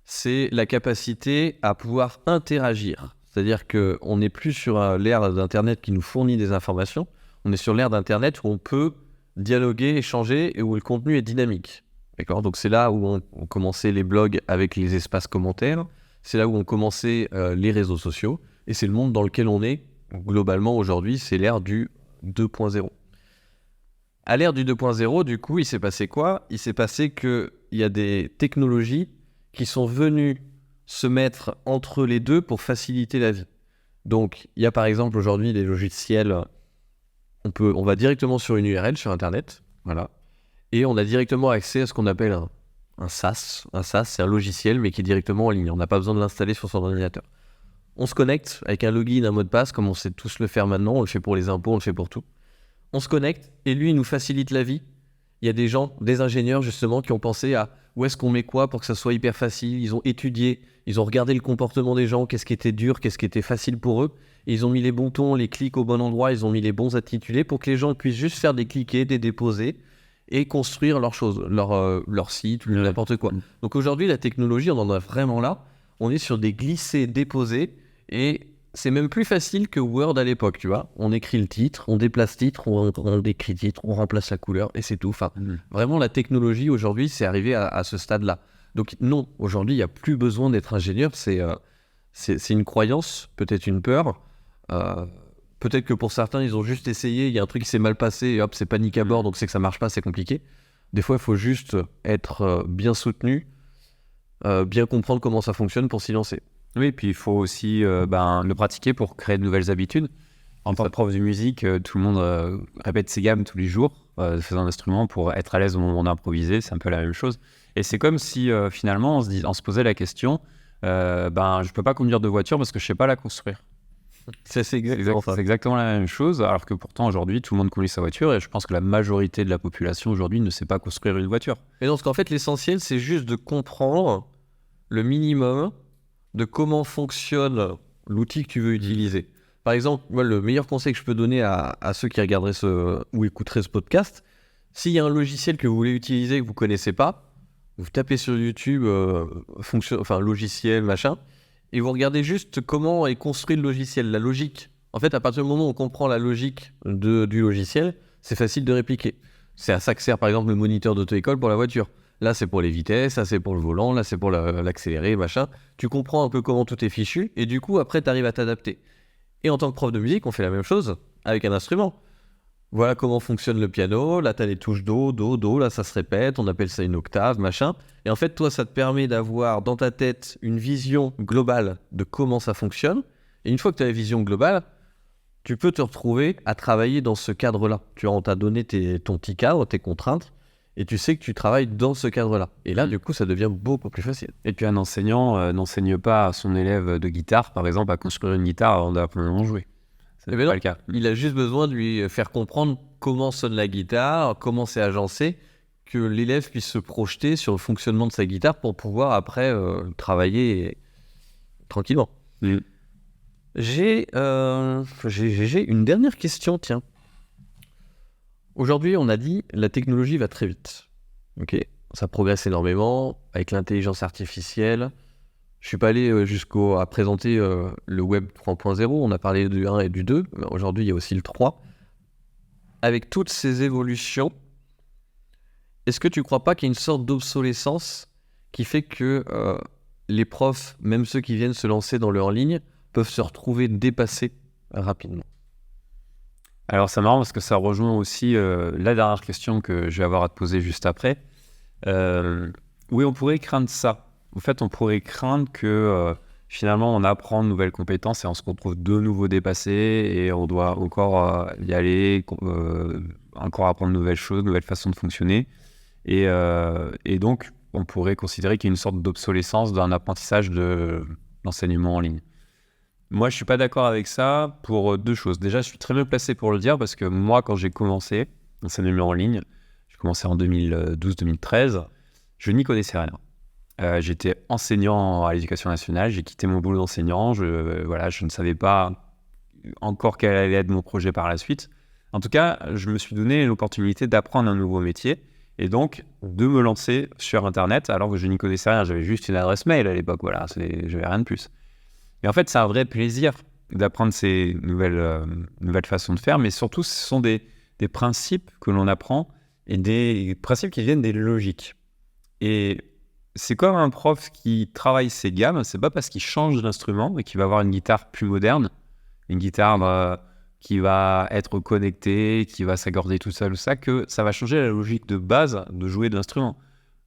C'est la capacité à pouvoir interagir. C'est-à-dire qu'on n'est plus sur l'ère d'Internet qui nous fournit des informations. On est sur l'ère d'Internet où on peut dialoguer, échanger et où le contenu est dynamique. D'accord ? Donc c'est là où on commençait les blogs avec les espaces commentaires. C'est là où ont commencé les réseaux sociaux. Et c'est le monde dans lequel on est globalement aujourd'hui. C'est l'ère du 2.0. À l'ère du 2.0, du coup, il s'est passé quoi ? Il s'est passé qu'il y a des technologies qui sont venues se mettre entre les deux pour faciliter la vie. Donc, il y a par exemple aujourd'hui des logiciels, on va directement sur une URL sur Internet, voilà, et on a directement accès à ce qu'on appelle un SaaS. Un SaaS, c'est un logiciel, mais qui est directement en ligne. On n'a pas besoin de l'installer sur son ordinateur. On se connecte avec un login, un mot de passe, comme on sait tous le faire maintenant. On le fait pour les impôts, on le fait pour tout. On se connecte et lui, il nous facilite la vie. Il y a des gens, des ingénieurs justement, qui ont pensé à où est-ce qu'on met quoi pour que ça soit hyper facile. Ils ont étudié, ils ont regardé le comportement des gens, qu'est-ce qui était dur, qu'est-ce qui était facile pour eux. Et ils ont mis les boutons, les clics au bon endroit, ils ont mis les bons intitulés pour que les gens puissent juste faire des cliquer, des déposer et construire leur chose, leur site ou n'importe quoi. Donc aujourd'hui, la technologie, on en a vraiment là. On est sur des glissés, déposés et c'est même plus facile que Word à l'époque, tu vois. On écrit le titre, on déplace titre, on décrit titre, on remplace la couleur et c'est tout. Enfin, vraiment, la technologie aujourd'hui, c'est arrivé à ce stade-là. Donc non, aujourd'hui, il n'y a plus besoin d'être ingénieur. C'est une croyance, peut-être une peur. Peut-être que pour certains, ils ont juste essayé, il y a un truc qui s'est mal passé et hop, c'est panique à bord, donc c'est que ça marche pas, c'est compliqué. Des fois, il faut juste être bien soutenu, bien comprendre comment ça fonctionne pour s'y lancer. Oui, puis il faut aussi le pratiquer pour créer de nouvelles habitudes. En tant que prof de musique, tout le monde répète ses gammes tous les jours, faisant un instrument pour être à l'aise au moment d'improviser, c'est un peu la même chose. Et c'est comme si finalement on se posait la question, je peux pas conduire de voiture parce que je sais pas la construire. C'est exactement la même chose, alors que pourtant aujourd'hui tout le monde conduit sa voiture et je pense que la majorité de la population aujourd'hui ne sait pas construire une voiture. Et donc en fait l'essentiel c'est juste de comprendre le minimum de comment fonctionne l'outil que tu veux utiliser. Par exemple, moi, le meilleur conseil que je peux donner à ceux qui regarderaient ou écouteraient ce podcast, s'il y a un logiciel que vous voulez utiliser et que vous ne connaissez pas, vous tapez sur YouTube logiciel, machin, et vous regardez juste comment est construit le logiciel, la logique. En fait, à partir du moment où on comprend la logique du logiciel, c'est facile de répliquer. C'est à ça que sert par exemple le moniteur d'auto-école pour la voiture. Là, c'est pour les vitesses, là, c'est pour le volant, là, c'est pour l'accélérer, machin. Tu comprends un peu comment tout est fichu, et du coup, après, tu arrives à t'adapter. Et en tant que prof de musique, on fait la même chose avec un instrument. Voilà comment fonctionne le piano. Là, tu as les touches do, do, do, là, ça se répète, on appelle ça une octave, machin. Et en fait, toi, ça te permet d'avoir dans ta tête une vision globale de comment ça fonctionne. Et une fois que tu as la vision globale, tu peux te retrouver à travailler dans ce cadre-là. Tu vois, on t'a donné ton petit cadre, tes contraintes, et tu sais que tu travailles dans ce cadre-là. Et là, du coup, ça devient beaucoup plus facile. Et puis un enseignant n'enseigne pas à son élève de guitare, par exemple, à construire une guitare avant d'apprendre à jouer. C'est pas le cas. Il a juste besoin de lui faire comprendre comment sonne la guitare, comment c'est agencé, que l'élève puisse se projeter sur le fonctionnement de sa guitare pour pouvoir après travailler tranquillement. J'ai une dernière question, tiens. Aujourd'hui, on a dit la technologie va très vite. Ok, ça progresse énormément avec l'intelligence artificielle. Je suis pas allé jusqu'à présenter le web 3.0. On a parlé du 1 et du 2. Aujourd'hui, il y a aussi le 3. Avec toutes ces évolutions, est-ce que tu crois pas qu'il y a une sorte d'obsolescence qui fait que les profs, même ceux qui viennent se lancer dans le en ligne, peuvent se retrouver dépassés rapidement? Alors c'est marrant parce que ça rejoint aussi la dernière question que je vais avoir à te poser juste après. Oui, on pourrait craindre ça. En fait, on pourrait craindre que finalement, on apprend de nouvelles compétences et on se retrouve de nouveau dépassé et on doit encore y aller, encore apprendre de nouvelles choses, de nouvelles façons de fonctionner. Et donc, on pourrait considérer qu'il y a une sorte d'obsolescence d'un apprentissage de l'enseignement en ligne. Moi, je ne suis pas d'accord avec ça pour deux choses. Déjà, je suis très bien placé pour le dire parce que moi, quand j'ai commencé l'enseignement en ligne, j'ai commencé en 2012-2013, je n'y connaissais rien. J'étais enseignant à l'éducation nationale, j'ai quitté mon boulot d'enseignant, je ne savais pas encore quel allait être mon projet par la suite. En tout cas, je me suis donné l'opportunité d'apprendre un nouveau métier et donc de me lancer sur Internet alors que je n'y connaissais rien. J'avais juste une adresse mail à l'époque, voilà, j'avais rien de plus. Et en fait, c'est un vrai plaisir d'apprendre ces nouvelles façons de faire, mais surtout, ce sont des principes que l'on apprend et des principes qui viennent des logiques. Et c'est comme un prof qui travaille ses gammes, c'est pas parce qu'il change d'instrument et qu'il va avoir une guitare plus moderne, une guitare qui va être connectée, qui va s'accorder tout seul ou ça, que ça va changer la logique de base de jouer de l'instrument.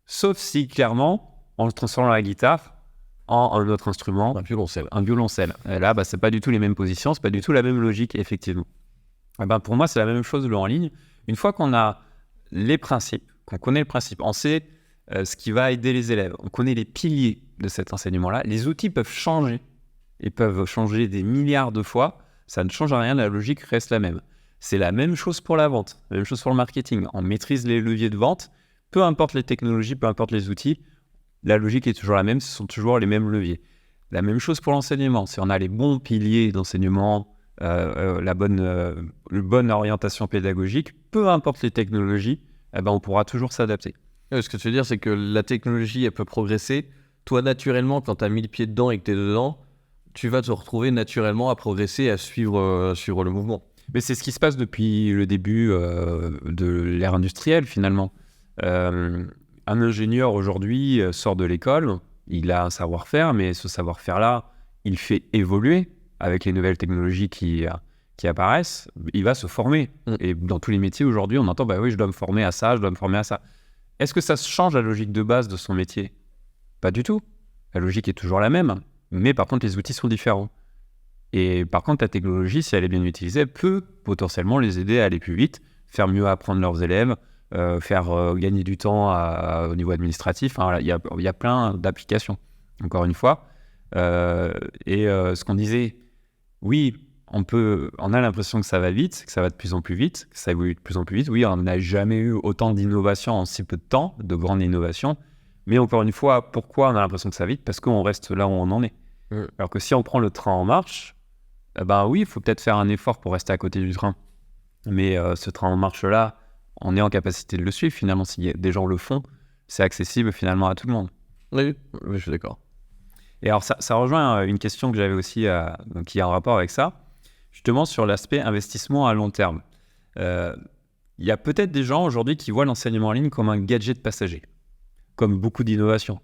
Sauf si, clairement, en transformant la guitare en un autre instrument, un violoncelle. Et là, c'est pas du tout les mêmes positions, c'est pas du tout la même logique, effectivement. Et pour moi, c'est la même chose en ligne. Une fois qu'on a les principes, qu'on connaît le principe, on sait ce qui va aider les élèves, on connaît les piliers de cet enseignement-là, les outils peuvent changer. Ils peuvent changer des milliards de fois, ça ne change rien, la logique reste la même. C'est la même chose pour la vente, la même chose pour le marketing. On maîtrise les leviers de vente, peu importe les technologies, peu importe les outils, la logique est toujours la même, ce sont toujours les mêmes leviers. La même chose pour l'enseignement. Si on a les bons piliers d'enseignement, la bonne orientation pédagogique, peu importe les technologies, on pourra toujours s'adapter. Ce que tu veux dire, c'est que la technologie, elle peut progresser. Toi, naturellement, quand tu as mis le pied dedans et que tu es dedans, tu vas te retrouver naturellement à progresser, à suivre le mouvement. Mais c'est ce qui se passe depuis le début de l'ère industrielle, finalement. Un ingénieur aujourd'hui sort de l'école, il a un savoir-faire, mais ce savoir-faire-là, il fait évoluer avec les nouvelles technologies qui apparaissent. Il va se former. Et dans tous les métiers aujourd'hui, on entend oui, je dois me former à ça, je dois me former à ça. Est-ce que ça change la logique de base de son métier ? Pas du tout. La logique est toujours la même, mais par contre, les outils sont différents. Et par contre, la technologie, si elle est bien utilisée, elle peut potentiellement les aider à aller plus vite, faire mieux apprendre leurs élèves, faire gagner du temps au niveau administratif. Il y a plein d'applications, encore une fois. Ce qu'on disait, oui, on a l'impression que ça va vite, que ça va de plus en plus vite, que ça évolue de plus en plus vite. Oui, on n'a jamais eu autant d'innovations en si peu de temps, de grandes innovations. Mais encore une fois, pourquoi on a l'impression que ça va vite ? Parce qu'on reste là où on en est. Alors que si on prend le train en marche, oui, il faut peut-être faire un effort pour rester à côté du train. Mais ce train en marche-là, on est en capacité de le suivre. Finalement, si des gens le font, c'est accessible finalement à tout le monde. Oui, je suis d'accord. Et alors, ça rejoint une question que j'avais aussi qui a un rapport avec ça, justement sur l'aspect investissement à long terme. Il y a peut-être des gens aujourd'hui qui voient l'enseignement en ligne comme un gadget passager, comme beaucoup d'innovations.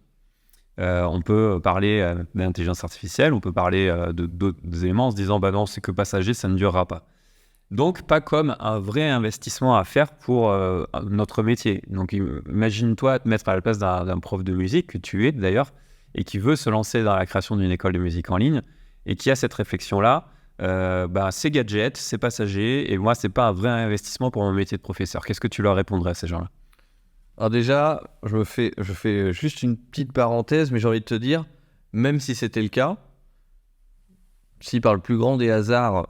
On peut parler d'intelligence artificielle, on peut parler d'autres éléments en se disant non, c'est que passager, ça ne durera pas. Donc, pas comme un vrai investissement à faire pour notre métier. Donc, imagine-toi te mettre à la place d'un prof de musique, que tu es d'ailleurs, et qui veut se lancer dans la création d'une école de musique en ligne, et qui a cette réflexion-là, c'est gadget, c'est passager, et moi, c'est pas un vrai investissement pour mon métier de professeur. Qu'est-ce que tu leur répondrais à ces gens-là ? Alors déjà, je fais juste une petite parenthèse, mais j'ai envie de te dire, même si c'était le cas, si par le plus grand des hasards,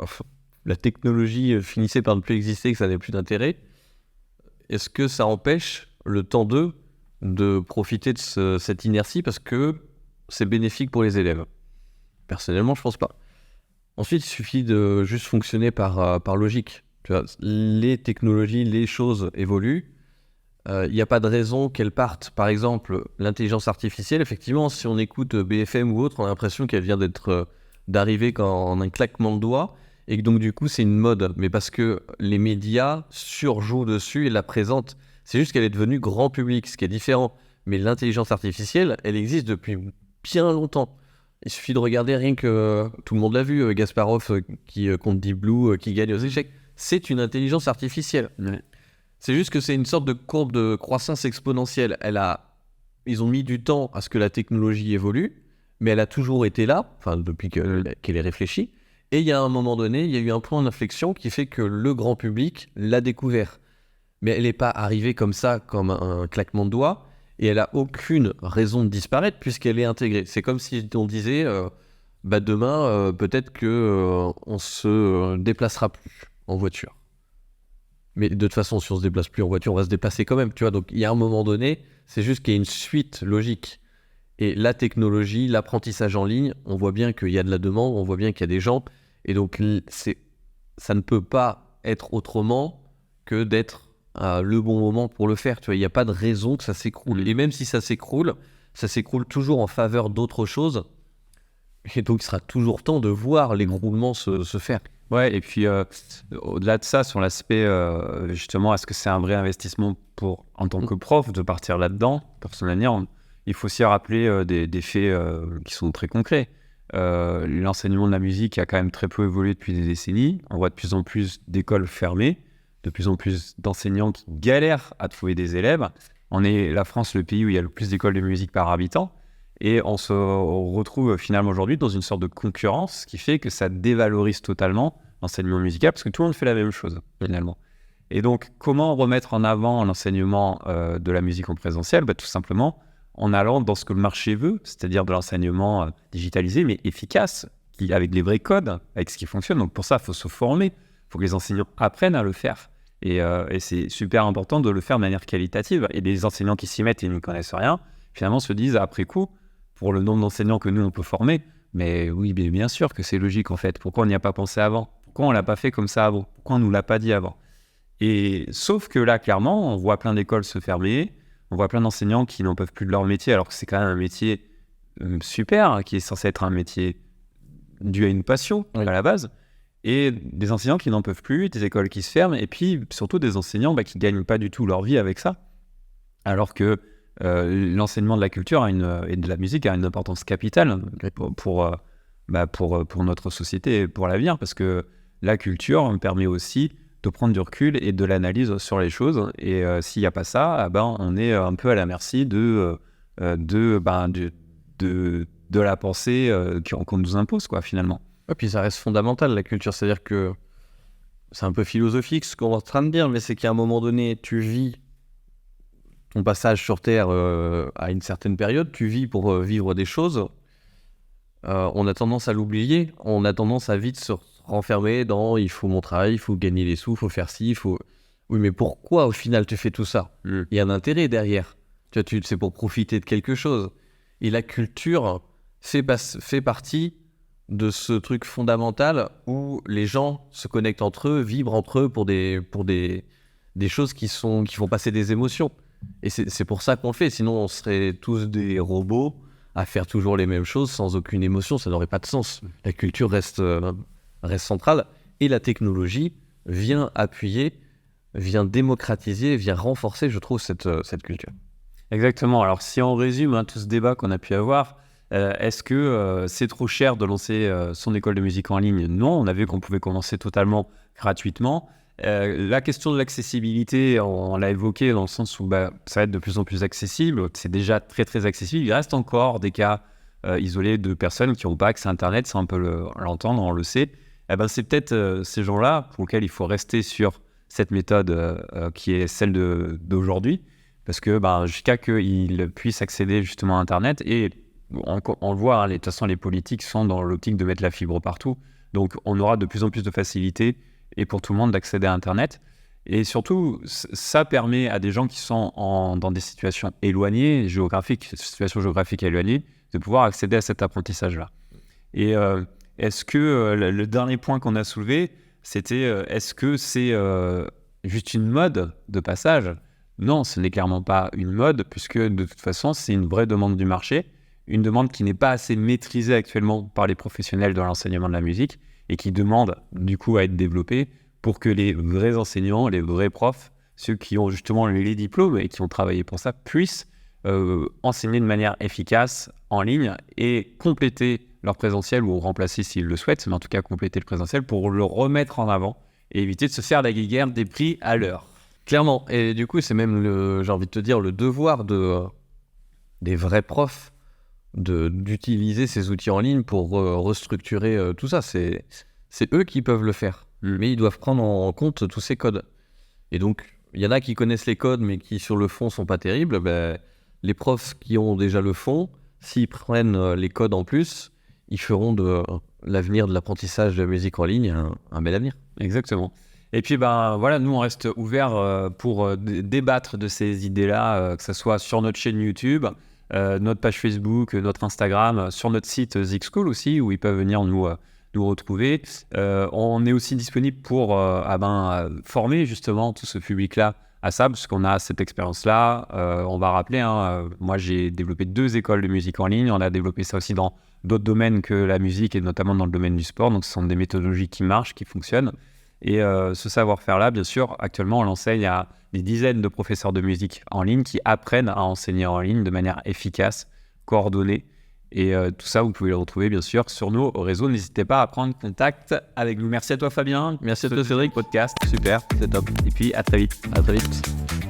la technologie finissait par ne plus exister, que ça n'avait plus d'intérêt, est-ce que ça empêche le temps de profiter de cette inertie parce que c'est bénéfique pour les élèves ? Personnellement, je pense pas. Ensuite, il suffit de juste fonctionner par logique. Tu vois, les technologies, les choses évoluent. Il n'y a pas de raison qu'elles partent. Par exemple, l'intelligence artificielle, effectivement, si on écoute BFM ou autre, on a l'impression qu'elle vient d'arriver en un claquement de doigts et que donc du coup c'est une mode. Mais parce que les médias surjouent dessus et la présentent. C'est juste qu'elle est devenue grand public, ce qui est différent. Mais l'intelligence artificielle, elle existe depuis bien longtemps. Il suffit de regarder rien que... tout le monde l'a vu, Gasparov qui compte Deep Blue, qui gagne aux échecs. C'est une intelligence artificielle. Ouais. C'est juste que c'est une sorte de courbe de croissance exponentielle. Ils ont mis du temps à ce que la technologie évolue, mais elle a toujours été là, enfin depuis qu'elle est réfléchie. Et il y a un moment donné, il y a eu un point d'inflexion qui fait que le grand public l'a découvert. Mais elle n'est pas arrivée comme ça, comme un claquement de doigts, et elle n'a aucune raison de disparaître puisqu'elle est intégrée. C'est comme si on disait, demain, peut-être qu'on se déplacera plus en voiture. Mais de toute façon, si on se déplace plus en voiture, on va se déplacer quand même, tu vois. Donc il y a un moment donné, c'est juste qu'il y a une suite logique. Et la technologie, l'apprentissage en ligne, on voit bien qu'il y a de la demande, on voit bien qu'il y a des gens, et donc ça ne peut pas être autrement que d'être le bon moment pour le faire. Tu vois, il n'y a pas de raison que ça s'écroule. Et même si ça s'écroule toujours en faveur d'autre chose. Et donc il sera toujours temps de voir l'écroulement se faire. Ouais, et puis au-delà de ça, sur l'aspect justement, est-ce que c'est un vrai investissement en tant que prof de partir là-dedans, personnellement, il faut aussi rappeler des faits qui sont très concrets. L'enseignement de la musique a quand même très peu évolué depuis des décennies. On voit de plus en plus d'écoles fermées, de plus en plus d'enseignants qui galèrent à trouver des élèves. On est la France, le pays où il y a le plus d'écoles de musique par habitant. Et on se retrouve finalement aujourd'hui dans une sorte de concurrence qui fait que ça dévalorise totalement l'enseignement musical parce que tout le monde fait la même chose finalement. Et donc, comment remettre en avant l'enseignement de la musique en présentiel ? Tout simplement en allant dans ce que le marché veut, c'est-à-dire de l'enseignement digitalisé mais efficace, avec des vrais codes, avec ce qui fonctionne. Donc pour ça, il faut se former, il faut que les enseignants apprennent à le faire. Et c'est super important de le faire de manière qualitative. Et des enseignants qui s'y mettent et ne connaissent rien, finalement se disent après coup, pour le nombre d'enseignants que nous, on peut former, mais oui, bien sûr que c'est logique en fait. Pourquoi on n'y a pas pensé avant ? Pourquoi on ne l'a pas fait comme ça avant ? Pourquoi on ne nous l'a pas dit avant ? Et sauf que là, clairement, on voit plein d'écoles se fermer, on voit plein d'enseignants qui n'en peuvent plus de leur métier, alors que c'est quand même un métier super, qui est censé être un métier dû à une passion à la base, et des enseignants qui n'en peuvent plus, des écoles qui se ferment, et puis surtout des enseignants qui ne gagnent pas du tout leur vie avec ça, alors que l'enseignement de la culture et de la musique a une importance capitale pour notre société et pour l'avenir, parce que la culture permet aussi de prendre du recul et de l'analyse sur les choses. Et s'il n'y a pas ça, on est un peu à la merci de la pensée qu'on nous impose, quoi, finalement. Et puis ça reste fondamental, la culture. C'est-à-dire que c'est un peu philosophique ce qu'on est en train de dire, mais c'est qu'à un moment donné, tu vis ton passage sur Terre à une certaine période, tu vis pour vivre des choses. On a tendance à l'oublier, on a tendance à vite se renfermer dans il faut mon travail, il faut gagner les sous, il faut faire ci, il faut... Oui, mais pourquoi au final tu fais tout ça ? Il y a un intérêt derrière. Tu vois, c'est pour profiter de quelque chose. Et la culture fait partie de ce truc fondamental où les gens se connectent entre eux, vibrent entre eux pour des choses qui font passer des émotions. Et c'est pour ça qu'on le fait, sinon on serait tous des robots à faire toujours les mêmes choses sans aucune émotion, ça n'aurait pas de sens. La culture reste centrale et la technologie vient appuyer, vient démocratiser, vient renforcer, je trouve, cette culture. Exactement. Alors si on résume tout ce débat qu'on a pu avoir, est-ce que c'est trop cher de lancer son école de musique en ligne ? Non, on a vu qu'on pouvait commencer totalement gratuitement. La question de l'accessibilité, on l'a évoqué dans le sens où ça va être de plus en plus accessible. C'est déjà très très accessible. Il reste encore des cas isolés de personnes qui n'ont pas accès à Internet, ça on peut l'entendre, on le sait. C'est peut-être ces gens-là pour lesquels il faut rester sur cette méthode qui est celle d'aujourd'hui, parce que jusqu'à qu'ils puissent accéder justement à Internet, et on le voit, de toute façon les politiques sont dans l'optique de mettre la fibre partout, donc on aura de plus en plus de facilité et pour tout le monde d'accéder à Internet. Et surtout, ça permet à des gens qui sont dans des situations éloignées, situations géographiques éloignées, de pouvoir accéder à cet apprentissage-là. Et est-ce que le dernier point qu'on a soulevé, c'était est-ce que c'est juste une mode de passage ? Non, ce n'est clairement pas une mode, puisque de toute façon, c'est une vraie demande du marché, une demande qui n'est pas assez maîtrisée actuellement par les professionnels de l'enseignement de la musique, et qui demande du coup à être développée pour que les vrais enseignants, les vrais profs, ceux qui ont justement les diplômes et qui ont travaillé pour ça, puissent enseigner de manière efficace en ligne et compléter leur présentiel ou remplacer s'ils le souhaitent, mais en tout cas compléter le présentiel pour le remettre en avant et éviter de se faire la guéguerre des prix à l'heure. Clairement, et du coup c'est même, j'ai envie de te dire, le devoir des vrais profs d'utiliser ces outils en ligne pour restructurer tout ça. C'est eux qui peuvent le faire, mais ils doivent prendre en compte tous ces codes. Et donc, il y en a qui connaissent les codes, mais qui sur le fond sont pas terribles. Les profs qui ont déjà le fond, s'ils prennent les codes en plus, ils feront de l'avenir de l'apprentissage de la musique en ligne un bel avenir. Exactement. Et puis, voilà, nous, on reste ouverts pour débattre de ces idées-là, que ce soit sur notre chaîne YouTube, notre page Facebook, notre Instagram, sur notre site Zixschool aussi, où ils peuvent venir nous retrouver. On est aussi disponible pour former justement tout ce public-là à ça, parce qu'on a cette expérience-là. On va rappeler, moi j'ai développé 2 écoles de musique en ligne. On a développé ça aussi dans d'autres domaines que la musique, et notamment dans le domaine du sport. Donc ce sont des méthodologies qui marchent, qui fonctionnent. Et ce savoir-faire-là, bien sûr, actuellement on l'enseigne à des dizaines de professeurs de musique en ligne qui apprennent à enseigner en ligne de manière efficace, coordonnée. Et tout ça, vous pouvez le retrouver bien sûr sur nos réseaux. N'hésitez pas à prendre contact avec nous. Merci à toi Fabien. Merci à toi Cédric. Podcast, Super, c'est top. Et puis à très vite. À très vite.